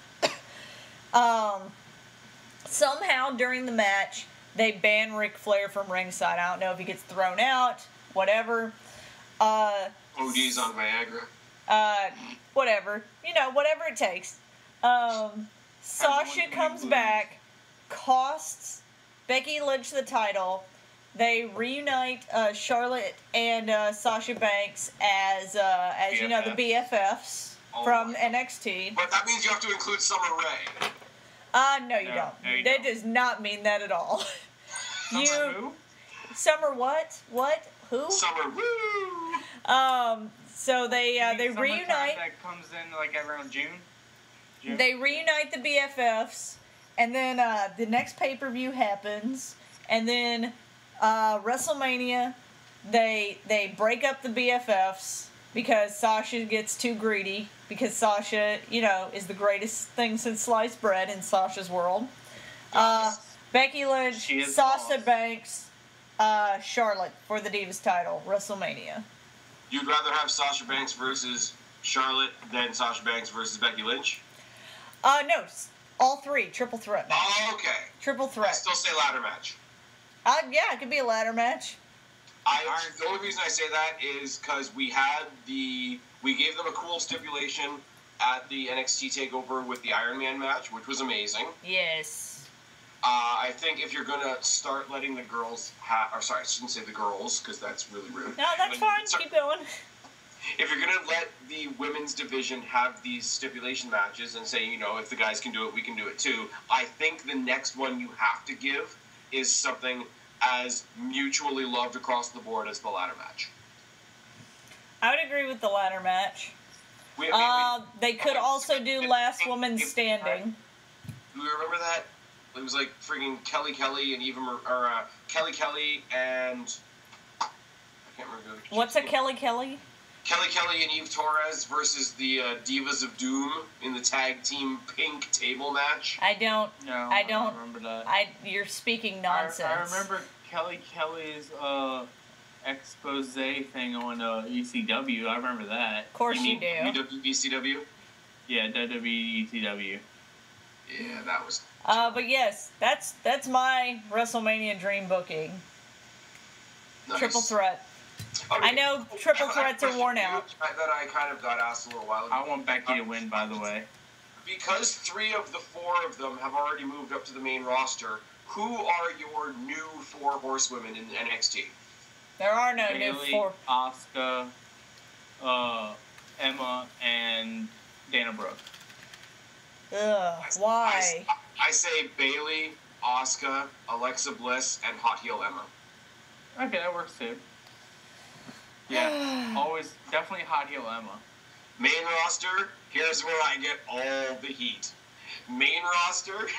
somehow during the match they ban Ric Flair from ringside. I don't know if he gets thrown out, whatever. OD's on Viagra. Whatever. Whatever it takes. Sasha comes back, costs Becky Lynch the title. They reunite Charlotte and Sasha Banks as the BFFs from NXT. But that means you have to include Summer Rae. No, you don't. That does not mean that at all. Summer who? Summer what? What? Who? Summer woo! So they reunite. That comes in like around June. They reunite the BFFs, and then the next pay-per-view happens, and then WrestleMania, they break up the BFFs because Sasha gets too greedy, because Sasha, is the greatest thing since sliced bread in Sasha's world. Becky Lynch, Sasha Banks, Charlotte for the Divas title, WrestleMania. You'd rather have Sasha Banks versus Charlotte than Sasha Banks versus Becky Lynch? No, all three, triple threat match. Oh, okay. Triple threat. I still say ladder match. Yeah, it could be a ladder match. The only reason I say that is because we gave them a cool stipulation at the NXT TakeOver with the Iron Man match, which was amazing. Yes. I think if you're gonna start letting the girls I shouldn't say the girls because that's really rude. No, that's fine. Keep going. If you're gonna let the women's division have these stipulation matches and say, if the guys can do it, we can do it too, I think the next one you have to give is something as mutually loved across the board as the ladder match. I would agree with the ladder match. They could also do last woman standing. Do you remember that? It was like friggin' Kelly and Kelly and I can't remember. What's a Kelly? Kelly and Eve Torres versus the Divas of Doom in the tag team pink table match. I don't remember that. You're speaking nonsense. I remember Kelly's expose thing on ECW. I remember that. Of course you do. WBCW? Yeah, WWE ECW. Yeah, that was. But yes, that's my WrestleMania dream booking. Nice. Triple threat. Okay. I know triple threats are worn out. That I kind of got asked a little while ago. I want Becky to win, by the way. Because 3 of the 4 of them have already moved up to the main roster, who are your new 4 horsewomen in NXT? There are no Bayley, new 4. Asuka, Emma, and Dana Brooke. Ugh, why? I say Bayley, Asuka, Alexa Bliss, and Hot Heel Emma. Okay, that works too. Yeah, always, definitely Hot Heel Emma. Main roster, here's where I get all the heat. Main roster,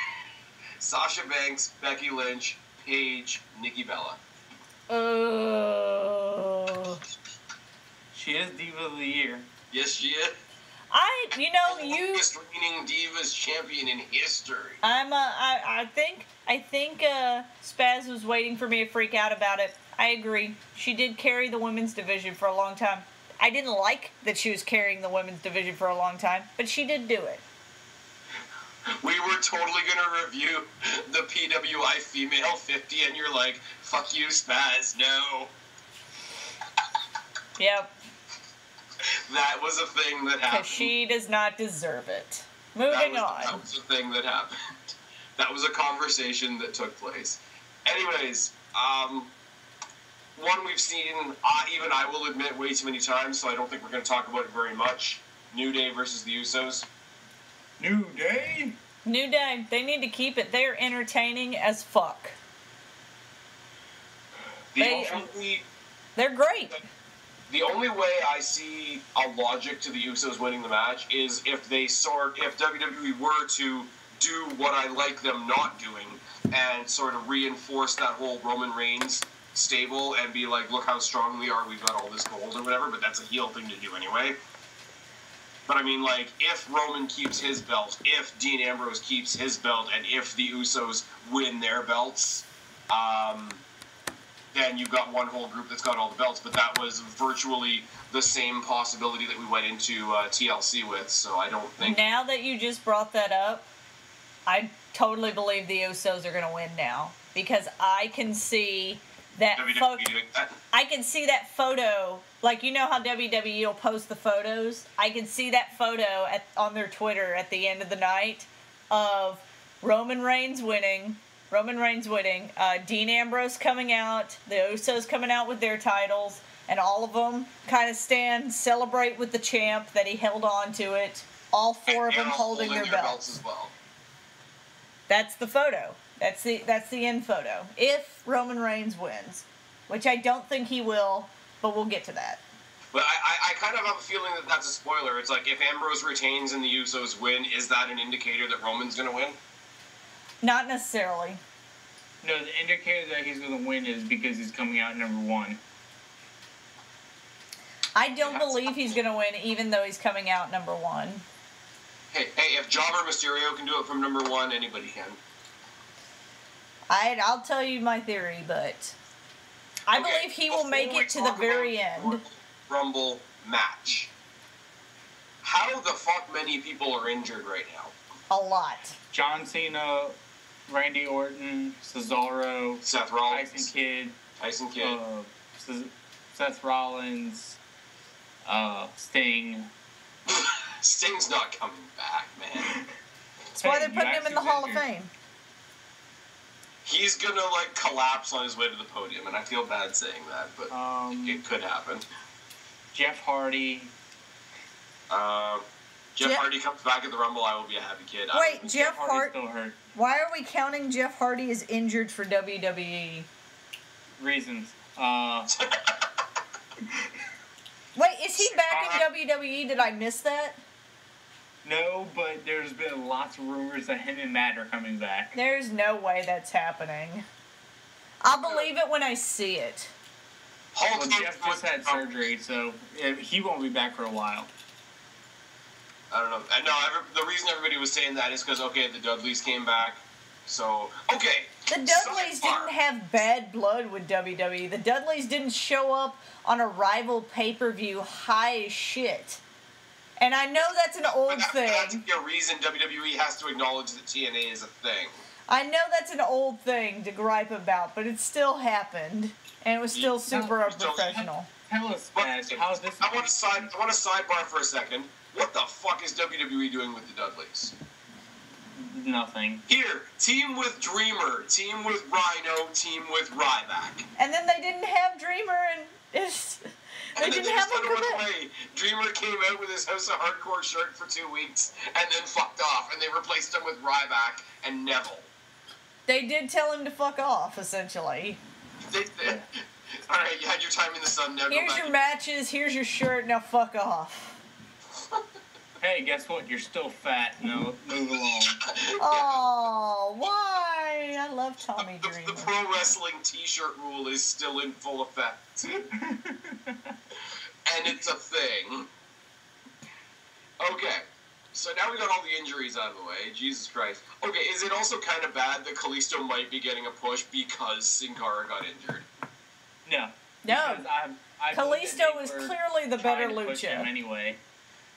Sasha Banks, Becky Lynch, Paige, Nikki Bella. She is Diva of the Year. Yes, she is. You Longest reigning Divas champion in history. I think Spaz was waiting for me to freak out about it. I agree. She did carry the women's division for a long time. I didn't like that she was carrying the women's division for a long time, but she did do it. We were totally going to review the PWI Female 50, and you're like, fuck you, Spaz, no. Yep. That was a thing that happened. Because she does not deserve it. Moving on. That was a thing that happened. That was a conversation that took place. Anyways, one we've seen, even I will admit, way too many times, so I don't think we're going to talk about it very much. New Day versus the Usos. New Day? New Day. They need to keep it. They're entertaining as fuck. They're great. The only way I see a logic to the Usos winning the match is if WWE were to do what I like them not doing and sort of reinforce that whole Roman Reigns stable and be like, look how strong we are, we've got all this gold or whatever, but that's a heel thing to do anyway. But I mean, like, if Roman keeps his belt, if Dean Ambrose keeps his belt, and if the Usos win their belts, then you've got one whole group that's got all the belts. But that was virtually the same possibility that we went into TLC with, so I don't think... Now that you just brought that up, I totally believe the Usos are going to win now. Because I can see that I can see that photo, like, you know how WWE will post the photos? I can see that photo on their Twitter at the end of the night of Roman Reigns winning, Dean Ambrose coming out, the Usos coming out with their titles, and all of them kind of celebrate with the champ that he held on to it, all 4 of them holding their belts. As well. That's the photo. That's the end photo. If Roman Reigns wins, which I don't think he will, but we'll get to that. But I kind of have a feeling that that's a spoiler. It's like, if Ambrose retains and the Usos win, is that an indicator that Roman's going to win? Not necessarily. No, the indicator that he's going to win is because he's coming out number 1. I don't believe he's going to win, even though he's coming out number 1. Hey, if Jobber Mysterio can do it from number 1, anybody can. I'll tell you my theory, but I believe he will make it to the very end. Rumble match. How the fuck many people are injured right now? A lot. John Cena, Randy Orton, Cesaro, Seth Rollins, Tyson Kidd, Seth Rollins, Sting. Sting's not coming back, man. That's why they're putting him in the Hall of Fame. He's gonna, like, collapse on his way to the podium, and I feel bad saying that, but it could happen. Jeff Hardy. Jeff Hardy comes back at the Rumble, I will be a happy kid. Wait, Jeff Hardy still hurt. Why are we counting Jeff Hardy as injured for WWE? Reasons. Wait, is he back in WWE? Did I miss that? No, but there's been lots of rumors that him and Matt are coming back. There's no way that's happening. I'll believe it when I see it. Well, Jeff just had surgery, so he won't be back for a while. I don't know. No, the reason everybody was saying that is because, okay, the Dudleys came back. So, okay. The Dudleys didn't have bad blood with WWE. The Dudleys didn't show up on a rival pay-per-view high as shit. And I know that's an old But that's thing. a reason WWE has to acknowledge that TNA is a thing. I know that's an old thing to gripe about, but it still happened. And it was still super unprofessional. Tell us, Spaz, how's this? I want to sidebar for a second. What the fuck is WWE doing with the Dudleys? Nothing. Here, team with Dreamer, team with Rhino, team with Ryback. And then they didn't have Dreamer, and they didn't have him come back. away. Dreamer came out with his House of Hardcore shirt for 2 weeks, and then fucked off, and they replaced him with Ryback and Neville. They did tell him to fuck off, essentially. Alright, you had your time in the sun, now go Here's back. your matches, here's your shirt, now fuck off. Hey, guess what? You're still fat. No, move along. Oh, why? I love Tommy The Dreamer. pro wrestling t-shirt rule is still in full effect. And it's a thing. Okay. So now we got all the injuries out of the way. Jesus Christ. Okay, is it also kind of bad that Kalisto might be getting a push because Sin Cara got injured? No. No. Because I Kalisto is clearly the better trying to push him lucha. anyway.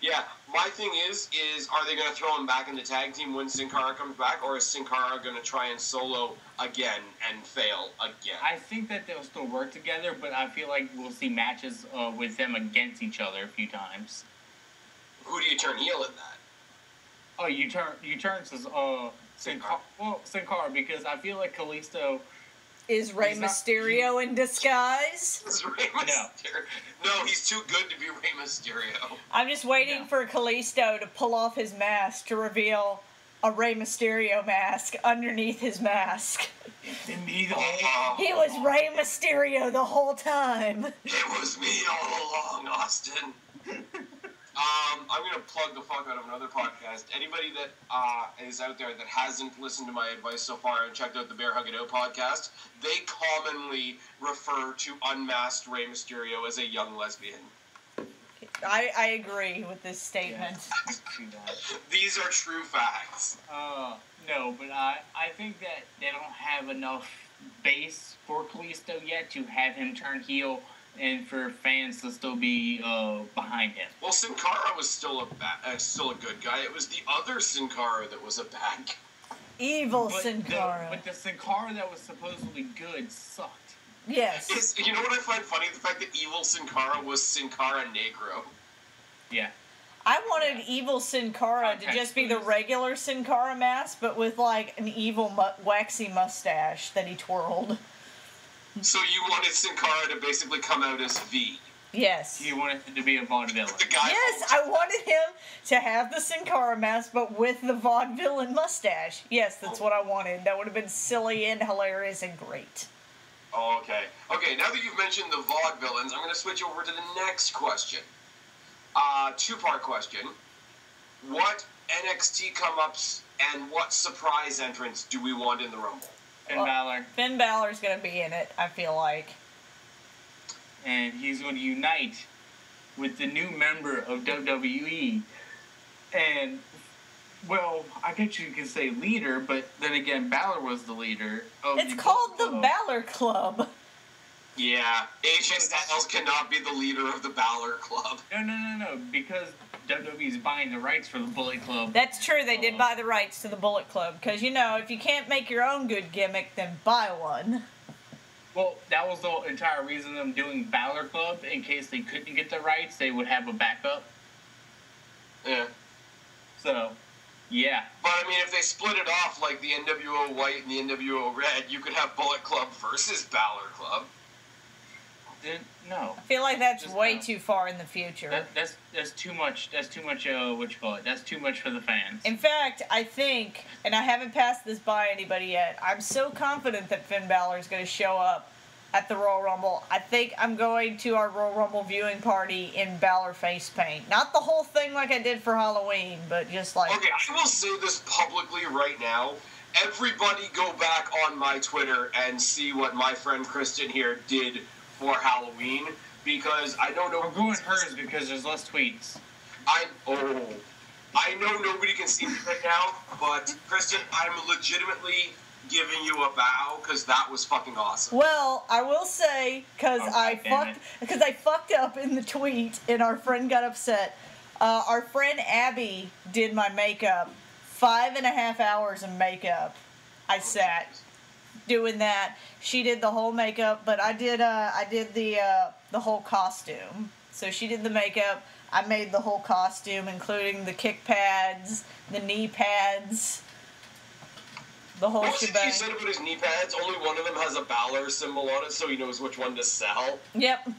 Yeah, my thing is are they going to throw him back in the tag team when Sin Cara comes back, or is Sin Cara going to try and solo again and fail again? I think that they'll still work together, but I feel like we'll see matches with them against each other a few times. Who do you turn heel in that? Oh, you turn to Sin Cara. Well, Sin Cara, because I feel like Kalisto. Is Rey Mysterio in disguise? Is Rey Mysterio? No, he's too good to be Rey Mysterio. I'm just waiting for Kalisto to pull off his mask to reveal a Rey Mysterio mask underneath his mask. He was Rey Mysterio the whole time. It was me all along, Austin. I'm going to plug the fuck out of another podcast. Anybody that is out there that hasn't listened to my advice so far and checked out the Bear Hug It Out podcast, they commonly refer to unmasked Rey Mysterio as a young lesbian. I agree with this statement. Yeah, These are true facts. No, but I think that they don't have enough base for Kalisto yet to have him turn heel and for fans to still be behind him. Well, Sin Cara was still a good guy. It was the other Sin Cara that was a bad guy. Evil Sin Cara. But the Sin Cara that was supposedly good sucked. Yes. You know what I find funny? The fact that evil Sin Cara was Sin Cara Negro. Yeah. I wanted evil Sin Cara to just be the regular Sin Cara mask, but with like an evil waxy mustache that he twirled. So you wanted Sin Cara to basically come out as V. Yes. You wanted it to be a vaudevillain. Yes, I wanted him to have the Sin Cara mask, but with the vaudevillain mustache. Yes, that's what I wanted. That would have been silly and hilarious and great. Oh, okay. Okay, now that you've mentioned the vaudevillains, I'm going to switch over to the next question. Two-part question. What NXT come-ups and what surprise entrance do we want in the Rumble? Finn Balor. Finn Balor's going to be in it, I feel like. And he's going to unite with the new member of WWE. And, well, I guess you can say leader, but then again, Balor was the leader of It's called the Balor Club. Yeah, AJ Styles cannot be the leader of the Balor Club. No, because WWE's buying the rights for the Bullet Club. That's true, they did buy the rights to the Bullet Club, because, you know, if you can't make your own good gimmick, then buy one. Well, that was the entire reason of them doing Balor Club. In case they couldn't get the rights, they would have a backup. Yeah. So, yeah. But, I mean, if they split it off like the NWO White and the NWO Red, you could have Bullet Club versus Balor Club. No. I feel like that's Just way no. too far in the future. That's too much. That's too much. What you call it? That's too much for the fans. In fact, I think, and I haven't passed this by anybody yet, I'm so confident that Finn Balor's going to show up at the Royal Rumble. I think I'm going to our Royal Rumble viewing party in Balor face paint. Not the whole thing like I did for Halloween, but just like... Okay, I will say this publicly right now. Everybody go back on my Twitter and see what my friend Kristen here did for Halloween, because I don't know... We're going hers because there's less tweets. I know nobody can see me right now, but Kristen, I'm legitimately giving you a bow, because that was fucking awesome. Well, I will say, because I fucked up in the tweet, and our friend got upset, Our friend Abby did my makeup. 5.5 hours of makeup. I sat doing that. She did the whole makeup, but I did the whole costume. So she did the makeup. I made the whole costume, including the kick pads, the knee pads, the whole shebang. You said about his knee pads, only one of them has a Balor symbol on it, so he knows which one to sell. Yep.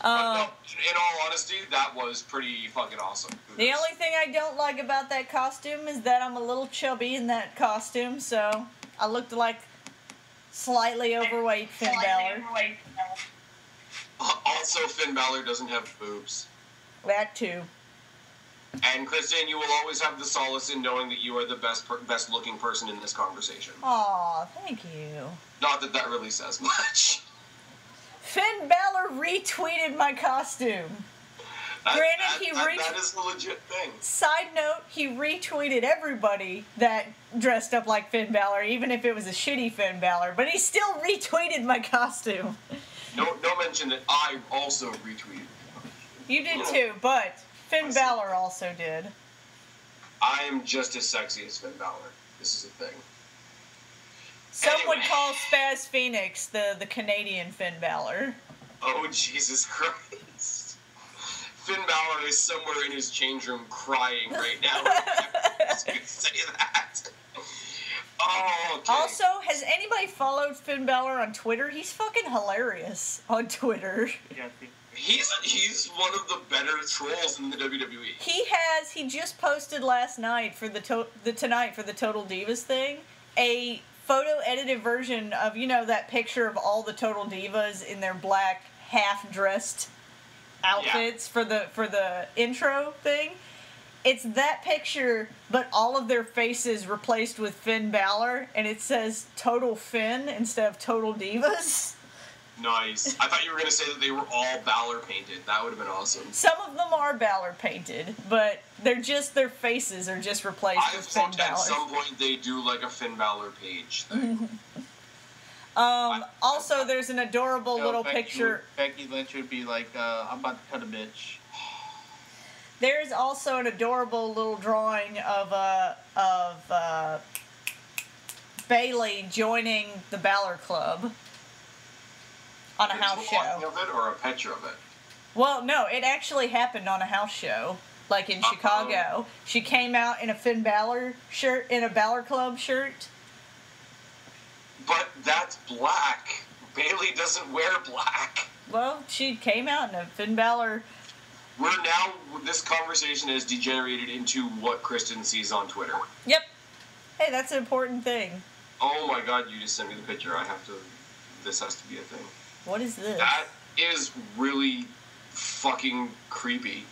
No, in all honesty, that was pretty fucking awesome. The only thing I don't like about that costume is that I'm a little chubby in that costume, so I looked like slightly overweight Finn Balor. Also, Finn Balor doesn't have boobs. That too. And Kristen, you will always have the solace in knowing that you are the best looking person in this conversation. Aw, thank you. Not that that really says much. Finn Balor retweeted my costume. That is a legit thing. Side note, he retweeted everybody that dressed up like Finn Balor, even if it was a shitty Finn Balor, but he still retweeted my costume. No mention that I also retweeted. You did too, but Finn Balor also did. I am just as sexy as Finn Balor. This is a thing. Some Anyway. would call Spazphoenix the Canadian Finn Balor. Oh, Jesus Christ. Finn Balor is somewhere in his change room crying right now. I was going to say that. Oh, okay. Also, has anybody followed Finn Balor on Twitter? He's fucking hilarious on Twitter. Yeah, He's one of the better trolls in the WWE. He just posted last night for tonight for the Total Divas thing, a photo edited version of, you know, that picture of all the Total Divas in their black half-dressed outfits for the intro thing. It's that picture, but all of their faces replaced with Finn Balor, and it says Total Finn instead of Total Divas. Nice. I thought you were going to say that they were all Balor painted. That would have been awesome. Some of them are Balor painted, but their faces are just replaced with Finn I've hoped Balor. at some point they do like a Finn Balor page thing. Also, there's an adorable little picture. Becky Lynch would be like, I'm about to cut a bitch. There's also an adorable little drawing of Bayley joining the Balor Club on a house show. Of it or a picture of it? Well, no, it actually happened on a house show, like in Chicago. She came out in a Finn Balor shirt, in a Balor Club shirt. But that's black. Bayley doesn't wear black. Well, she came out in a Finn Balor. This conversation has degenerated into what Kristen sees on Twitter. Yep. Hey, that's an important thing. Oh my god, you just sent me the picture. This has to be a thing. What is this? That is really fucking creepy.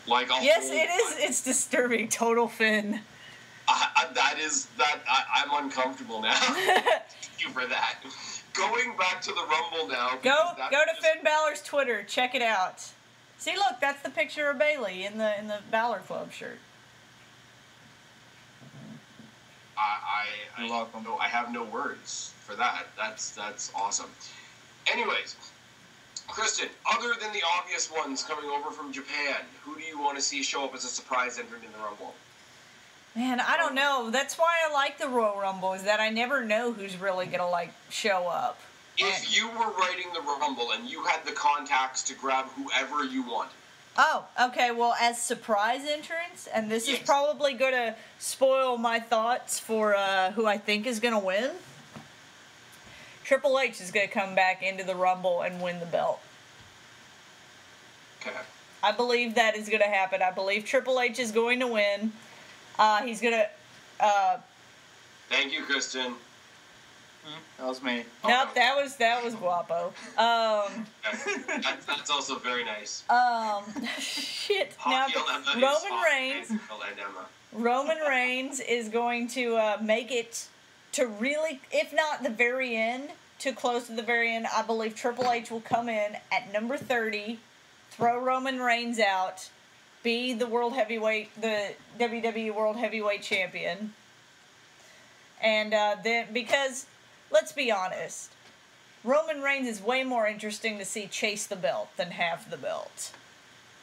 Like Yes, it is. It's disturbing. Total Finn. I'm uncomfortable now. Thank you for that. Going back to the Rumble now. Go to Finn Balor's Twitter. Check it out. See, look, that's the picture of Bayley in the Balor Club shirt. I have no words for that. That's awesome. Anyways, Kristen, other than the obvious ones coming over from Japan, who do you want to see show up as a surprise entrant in the Rumble? Man, I don't know. That's why I like the Royal Rumble, is that I never know who's really going to, show up. If you were writing the Rumble and you had the contacts to grab whoever you want. Oh, okay. Well, as surprise entrants, and this is probably going to spoil my thoughts for who I think is going to win. Triple H is going to come back into the Rumble and win the belt. Okay. I believe that is going to happen. I believe Triple H is going to win. He's going to... Thank you, Kristen. That was me. Nope, that was Guapo. That's also very nice. Shit. Now, Roman Reigns is going to make it to really, if not the very end, to close to the very end. I believe Triple H will come in at number 30, throw Roman Reigns out, be the WWE World Heavyweight Champion. And then, because, let's be honest, Roman Reigns is way more interesting to see chase the belt than have the belt.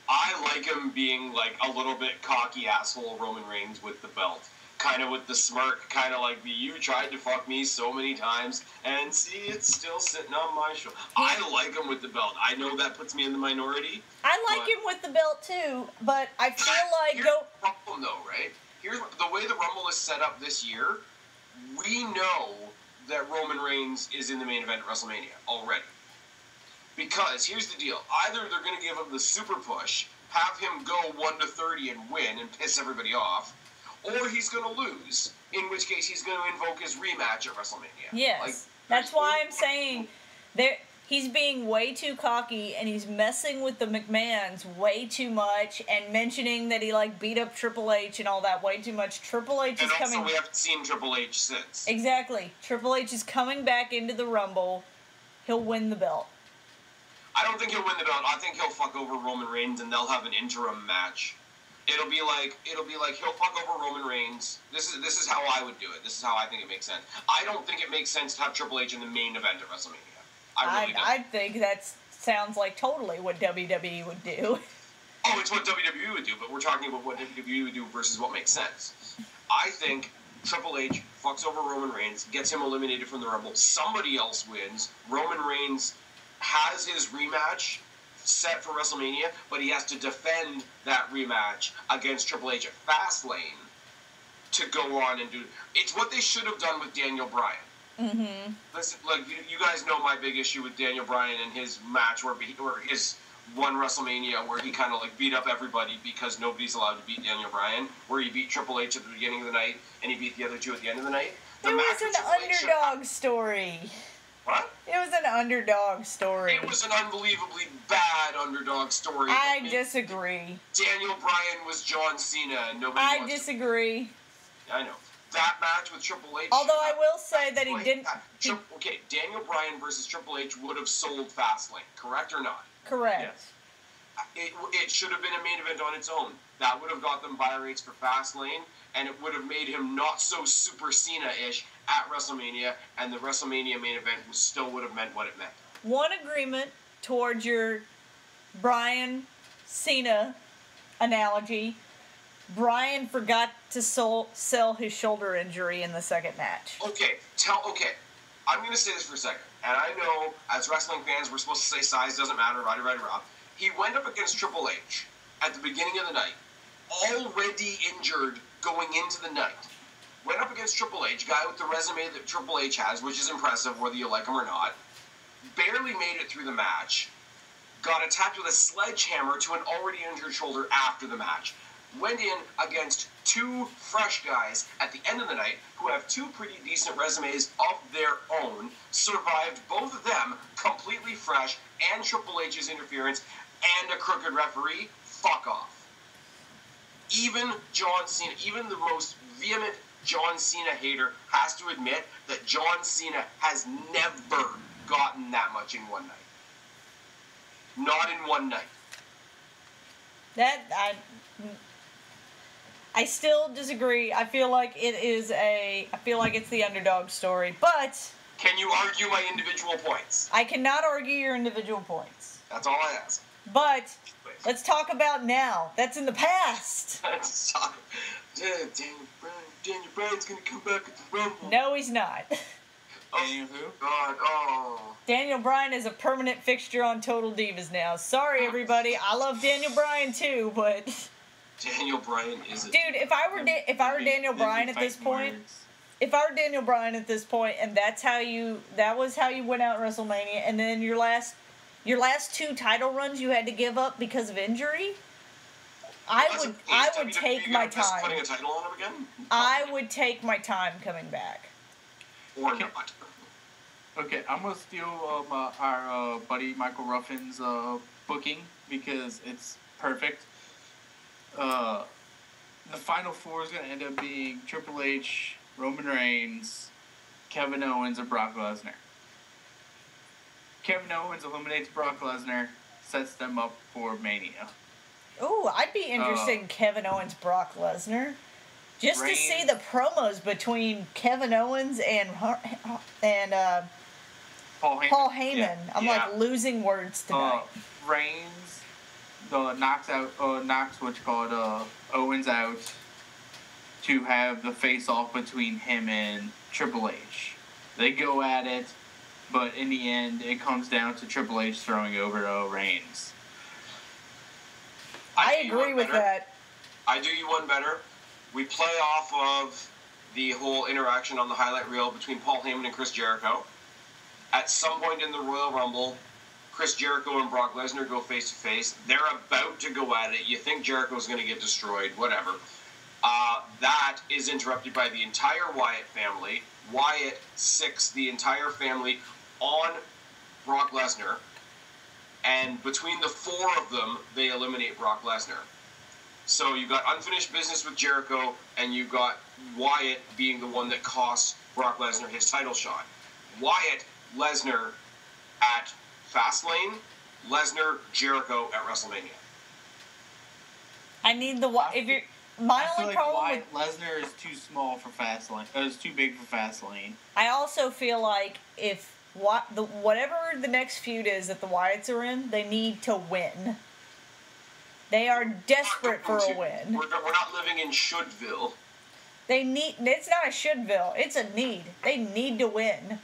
I like him being like a little bit cocky asshole Roman Reigns with the belt. Kind of with the smirk, kind of like, you tried to fuck me so many times, and see, it's still sitting on my shoulder. I like him with the belt. I know that puts me in the minority. I like him with the belt too, but I feel like here's the problem though, right? Here's the way the Rumble is set up this year. We know that Roman Reigns is in the main event at WrestleMania already. Because here's the deal: either they're going to give him the super push, have him go 1-30 and win and piss everybody off, or he's going to lose, in which case he's going to invoke his rematch at WrestleMania. Yes. That's why I'm saying he's being way too cocky, and he's messing with the McMahons way too much, and mentioning that he, like, beat up Triple H and all that way too much. Triple H is coming... And also, we haven't seen Triple H since. Exactly. Triple H is coming back into the Rumble. He'll win the belt. I don't think he'll win the belt. I think he'll fuck over Roman Reigns, and they'll have an interim match. It'll be like he'll fuck over Roman Reigns. This is how I would do it. This is how I think it makes sense. I don't think it makes sense to have Triple H in the main event at WrestleMania. I really don't. I think that sounds like totally what WWE would do. Oh, it's what WWE would do, but we're talking about what WWE would do versus what makes sense. I think Triple H fucks over Roman Reigns, gets him eliminated from the Rumble. Somebody else wins. Roman Reigns has his rematch set for WrestleMania, but he has to defend that rematch against Triple H at Fastlane to go on and do. It's what they should have done with Daniel Bryan. Mm-hmm. Listen, like you guys know my big issue with Daniel Bryan and his match where his one WrestleMania where he kind of like beat up everybody because nobody's allowed to beat Daniel Bryan, where he beat Triple H at the beginning of the night and he beat the other two at the end of the night. It was an underdog story. What? It was an underdog story. It was an unbelievably bad underdog story. I disagree. Daniel Bryan was John Cena and nobody I disagree. I know. That match with Triple H... Although I will say that he didn't... Okay, Daniel Bryan versus Triple H would have sold Fastlane, correct or not? Correct. Yes. It should have been a main event on its own. That would have got them buy rates for Fastlane, and it would have made him not so Super Cena-ish at WrestleMania, and the WrestleMania main event still would have meant what it meant. One agreement towards your Bryan Cena analogy. Bryan forgot to sell his shoulder injury in the second match. Okay, I'm going to say this for a second. And I know, as wrestling fans, we're supposed to say size doesn't matter, rah. He went up against Triple H at the beginning of the night, already injured going into the night. Went up against Triple H, guy with the resume that Triple H has, which is impressive, whether you like him or not. Barely made it through the match. Got attacked with a sledgehammer to an already injured shoulder after the match. Went in against two fresh guys at the end of the night who have two pretty decent resumes of their own, survived both of them completely fresh, and Triple H's interference, and a crooked referee. Fuck off. Even John Cena, even the most vehement John Cena hater has to admit that John Cena has never gotten that much in one night. Not in one night. I still disagree. I feel like it's the underdog story, but... Can you argue my individual points? I cannot argue your individual points. That's all I ask. But, let's talk about now. That's in the past. Let's talk. Daniel Bryan's gonna come back at the Rumble. No, he's not. Daniel who? God, oh. Daniel Bryan is a permanent fixture on Total Divas now. Sorry, everybody. I love Daniel Bryan too, but... Daniel Bryan is a... Dude, if I were Daniel Bryan at this point... If I were Daniel Bryan at this point, and that was how you went out in WrestleMania, and then your last two title runs you had to give up because of injury, I would take my time. Putting a title on him again? I would take my time coming back. Or not. Okay, I'm gonna steal our buddy Michael Ruffin's booking because it's perfect. The final four is gonna end up being Triple H, Roman Reigns, Kevin Owens, and Brock Lesnar. Kevin Owens eliminates Brock Lesnar, sets them up for Mania. Ooh, I'd be interested in Kevin Owens, Brock Lesnar. Just to see the promos between Kevin Owens and Paul Heyman. I'm like losing words tonight. Reigns knocks Owens out to have the face-off between him and Triple H. They go at it, but in the end, it comes down to Triple H throwing over Reigns. I agree with that. I do you one better. We play off of the whole interaction on the highlight reel between Paul Heyman and Chris Jericho. At some point in the Royal Rumble, Chris Jericho and Brock Lesnar go face-to-face. They're about to go at it. You think Jericho's going to get destroyed, whatever. That is interrupted by the entire Wyatt family. Wyatt sicks the entire family on Brock Lesnar. And between the four of them, they eliminate Brock Lesnar. So you've got unfinished business with Jericho, and you've got Wyatt being the one that cost Brock Lesnar his title shot. Wyatt, Lesnar at Fastlane, Lesnar, Jericho at WrestleMania. I need the if you're my I feel only like problem with Lesnar is too small for Fastlane. It's too big for Fastlane. I also feel like if whatever the next feud is that the Wyatts are in, they need to win. They are desperate for a win. We're not living in Shouldville. They need. It's not a shouldville. It's a need. They need to win.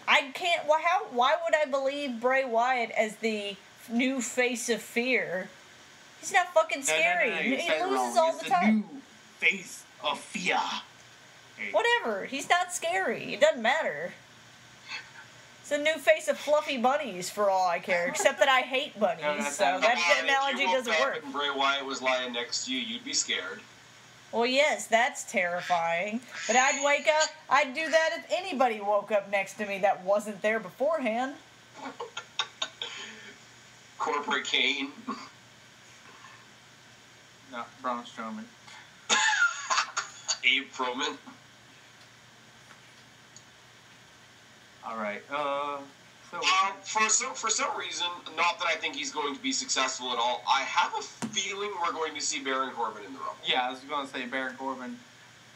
I can't. Why would I believe Bray Wyatt as the new face of fear? He's not fucking scary. No, He loses all the time. New face of fear. Whatever. He's not scary. It doesn't matter. It's a new face of fluffy bunnies for all I care. Except that I hate bunnies, so that analogy doesn't work. If Bray Wyatt was lying next to you, you'd be scared. Well, yes, that's terrifying. But I'd wake up. I'd do that if anybody woke up next to me that wasn't there beforehand. Corporate Kane. No, Braun Strowman. Abe Proman. All right. For some reason, not that I think he's going to be successful at all, I have a feeling we're going to see Baron Corbin in the Rumble. Yeah, I was going to say Baron Corbin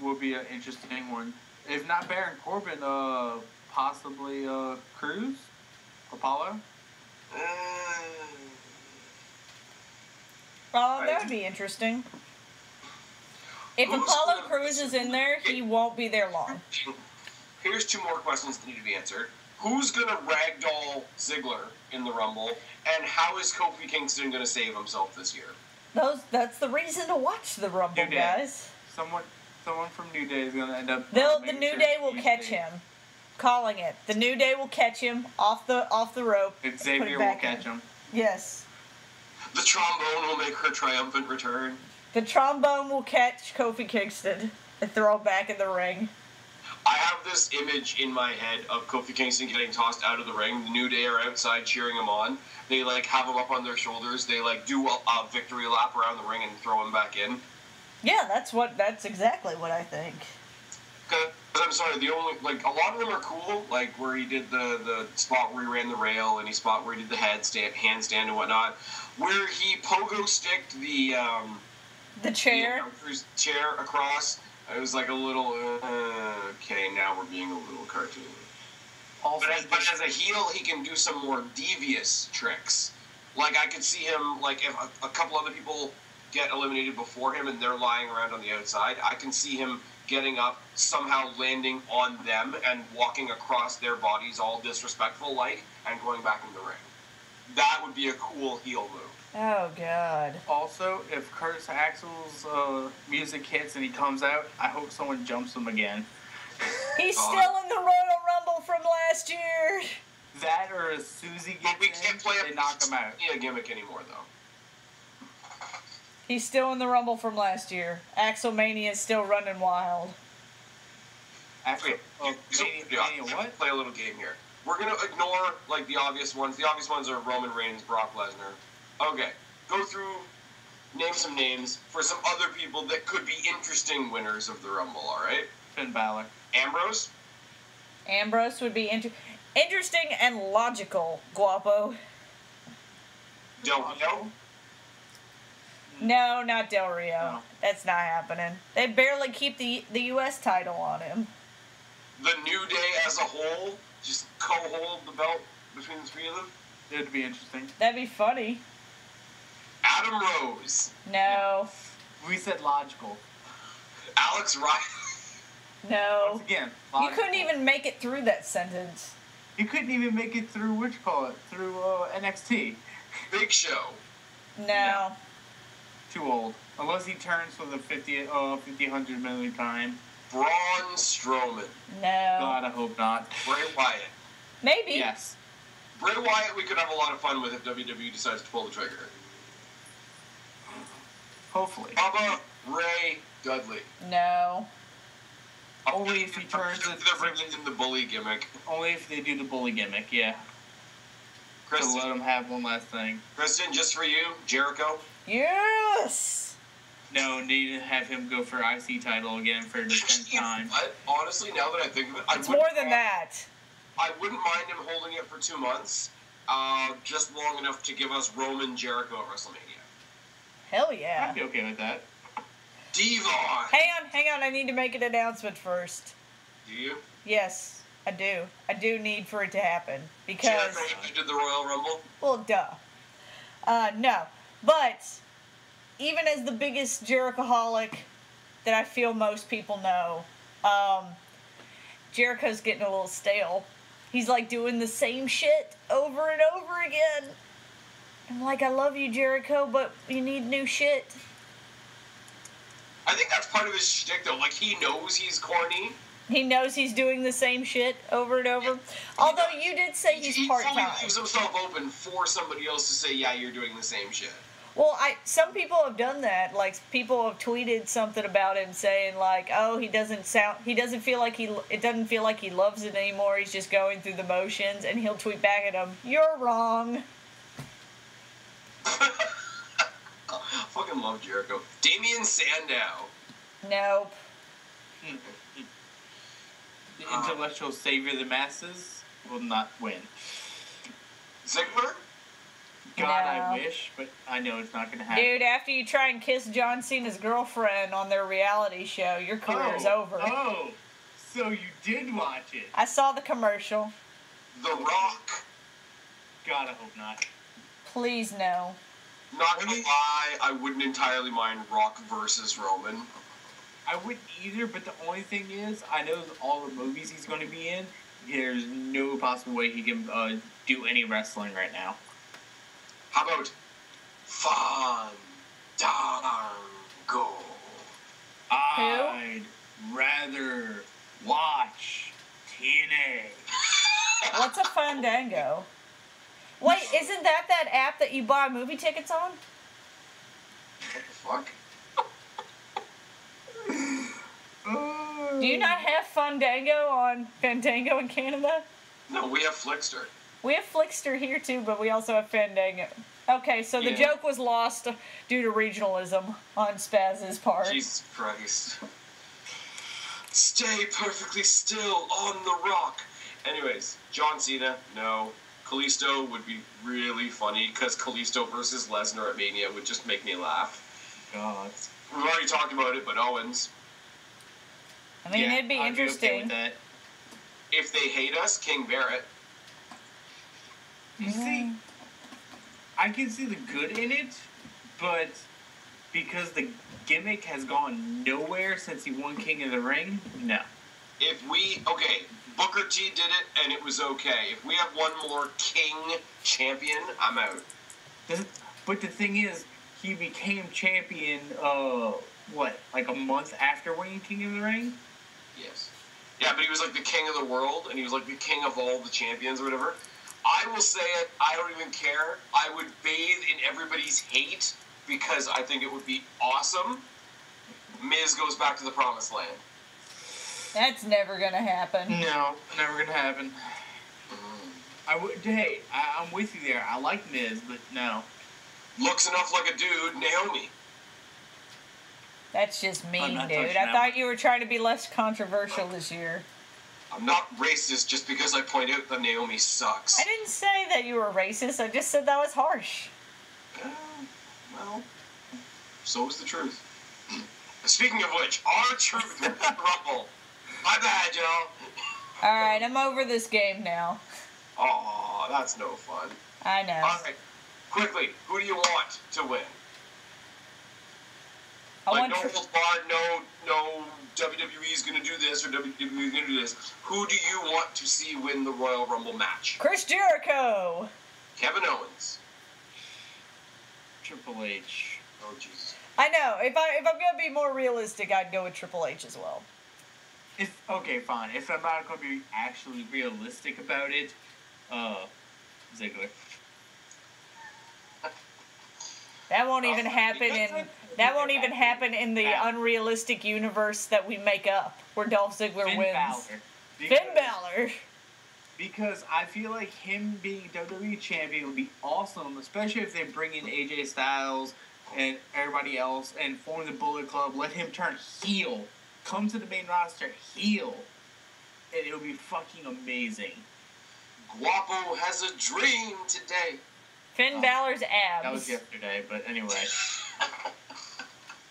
will be an interesting one. If not Baron Corbin, possibly Cruz? Apollo? That would be interesting. If Apollo Crews is in there, he won't be there long. Here's two more questions that need to be answered. Who's going to ragdoll Ziggler in the Rumble? And how is Kofi Kingston going to save himself this year? That's the reason to watch the Rumble, guys. Someone from New Day is going to end up... The New Day will catch him. Calling it. The New Day will catch him off the rope. And Xavier will catch him. Yes. The trombone will make her triumphant return. The trombone will catch Kofi Kingston and throw him back in the ring. I have this image in my head of Kofi Kingston getting tossed out of the ring. The New Day are outside cheering him on. They, have him up on their shoulders. They, do a victory lap around the ring and throw him back in. Yeah, that's exactly what I think. Because, I'm sorry, the only, a lot of them are cool, where he did the spot where he ran the rail and spot where he did the handstand and whatnot, where he pogo sticked the chair? The chair across. It was a little, okay, now we're being a little cartoony. Also, but as a heel, he can do some more devious tricks. I could see him, if a couple other people get eliminated before him and they're lying around on the outside, I can see him getting up, somehow landing on them and walking across their bodies all disrespectful and going back in the ring. That would be a cool heel move. Oh, God. Also, if Curtis Axel's music hits and he comes out, I hope someone jumps him again. He's still in the Royal Rumble from last year. That or if Susie gets we can't play they knock him out. A gimmick anymore, though. He's still in the Rumble from last year. Axelmania is still running wild. Mania what? Play a little game here. We're going to ignore, the obvious ones. The obvious ones are Roman Reigns, Brock Lesnar. Okay, go through, name some names for some other people that could be interesting winners of the Rumble, alright? Finn Balor. Ambrose? Ambrose would be interesting and logical, Guapo. Del Rio? No, not Del Rio. No. That's not happening. They barely keep the U.S. title on him. The New Day as a whole? Just co-hold the belt between the three of them? It'd be interesting. That'd be funny. Adam Rose. No. We said logical. Alex Riley. No. Once again, You logical. couldn't even make it through that sentence. You couldn't even make it through, through NXT. Big Show. No. Too old. Unless he turns for the 50, 100 million time. Braun Strowman. No. God, I hope not. Bray Wyatt. Maybe. Yes. Bray Wyatt we could have a lot of fun with if WWE decides to pull the trigger. Hopefully. Bubba Ray Dudley. No. Only if he turns They're bringing in the bully gimmick. Only if they do the bully gimmick, yeah. To Kristen, let him have one last thing. Kristen, just for you, Jericho. Yes. No, need to have him go for IC title again for the 10th time. Honestly, now that I think of it, It's more than that. I wouldn't mind him holding it for 2 months, just long enough to give us Roman Jericho at WrestleMania. Hell yeah. I'd be okay with that. Devon. Hang on. I need to make an announcement first. Do you? Yes, I do. I do need for it to happen because. Jericho did the Royal Rumble. Well, duh. No, but even as the biggest Jerichoholic that I feel most people know, Jericho's getting a little stale. He's like doing the same shit over and over again. I'm like, I love you, Jericho, but you need new shit. I think that's part of his shtick, though. Like, he knows he's corny. He knows he's doing the same shit over and over. Although you did say he's He part-time. fully leaves himself open for somebody else to say, yeah, you're doing the same shit. Well, some people have done that. Like, people have tweeted something about him saying, like, oh, it doesn't feel like he loves it anymore. He's just going through the motions. And he'll tweet back at him, you're wrong. Fucking love Jericho. Damian Sandow. Nope. The intellectual savior of the masses will not win. Ziggler? God, No. I wish, but I know it's not going to happen. Dude, after you try and kiss John Cena's girlfriend on their reality show, your career's over. Oh, so you did watch it. I saw the commercial. The Rock. God, I hope not. Please no. Not gonna lie, I wouldn't entirely mind Rock versus Roman. I wouldn't either, but the only thing is, I know all the movies he's going to be in, there's no possible way he can do any wrestling right now. How about Fandango? I'd rather watch TNA. What's a Fandango? Wait, isn't that app that you buy movie tickets on? What the fuck? Do you not have Fandango on Fandango in Canada? No, we have Flickster. We have Flickster here too, but we also have Fandango. Okay, so the joke was lost due to regionalism on Spaz's part. Jesus Christ. Stay perfectly still on the rock. Anyways, John Cena, no. Kalisto would be really funny, because Kalisto versus Lesnar at Mania would just make me laugh. God. We've already talked about it, but Owens. I mean, it'd be I'd interesting. okay with that. If they hate us, King Barrett. You see, I can see the good in it, but because the gimmick has gone nowhere since he won King of the Ring, no. Booker T did it, and it was okay. If we have one more King champion, I'm out. But the thing is, he became champion, like a month after winning King of the Ring? Yes. Yeah, but he was like the king of the world, and he was like the king of all the champions or whatever. I will say it, I don't even care. I would bathe in everybody's hate, because I think it would be awesome. Miz goes back to the promised land. That's never gonna happen. No, never gonna happen. I'm with you there. I like Miz, but no. Looks enough like a dude, Naomi. That's just mean, not dude. touching I that thought you were trying to be less controversial this year. I'm not racist just because I point out that Naomi sucks. I didn't say that you were racist. I just said that was harsh. Well, so is the truth. Speaking of which, our truth Rumble. My bad, y'all. Alright, I'm over this game now. Aw, that's no fun. I know. All right. Quickly, who do you want to win? I Like, want no holds barred, no WWE is going to do this or WWE is going to do this. Who do you want to see win the Royal Rumble match? Chris Jericho. Kevin Owens. Triple H. Oh, Jesus. I know. If I'm gonna be more realistic, I'd go with Triple H as well. Okay, fine. If I'm not going to be actually realistic about it, Ziggler. That won't even happen in the unrealistic universe that we make up, where Dolph Ziggler wins. Finn Balor. Because I feel like him being WWE champion would be awesome, especially if they bring in AJ Styles and everybody else and form the Bullet Club. Let him turn heel, come to the main roster heel, and it would be fucking amazing. Guapo has a dream today. Finn Balor's abs. That was yesterday, but anyway.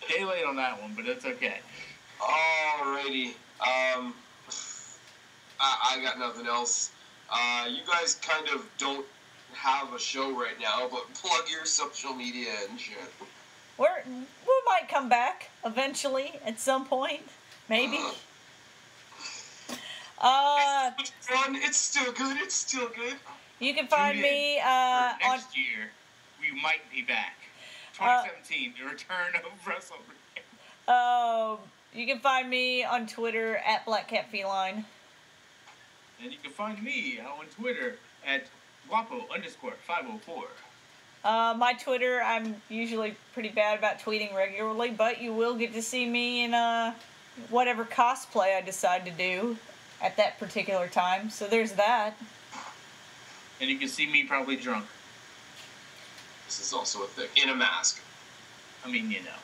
Day late on that one, but it's okay. Alrighty. I got nothing else. You guys kind of don't have a show right now, but plug your social media and shit. We might come back eventually at some point, maybe. It's fun. It's still good. It's still good. You can find me next year. We might be back. 2017, the return of WrestleMania. You can find me on Twitter at BlackCatFeline. And you can find me on Twitter at Guapo_504. My Twitter, I'm usually pretty bad about tweeting regularly, but you will get to see me in whatever cosplay I decide to do at that particular time. So there's that. And you can see me probably drunk. This is also a thing. In a mask. I mean, you know.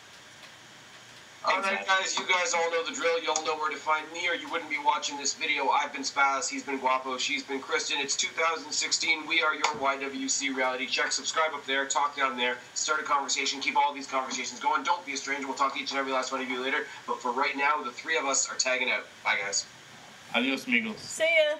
Alright guys, you guys all know the drill. You all know where to find me or you wouldn't be watching this video. I've been Spaz, he's been Guapo, she's been Kristen. It's 2016. We are your YWC reality check. Subscribe up there, talk down there, start a conversation, keep all these conversations going. Don't be a stranger. We'll talk to each and every last one of you later. But for right now, the three of us are tagging out. Bye guys. Adios, amigos. See ya.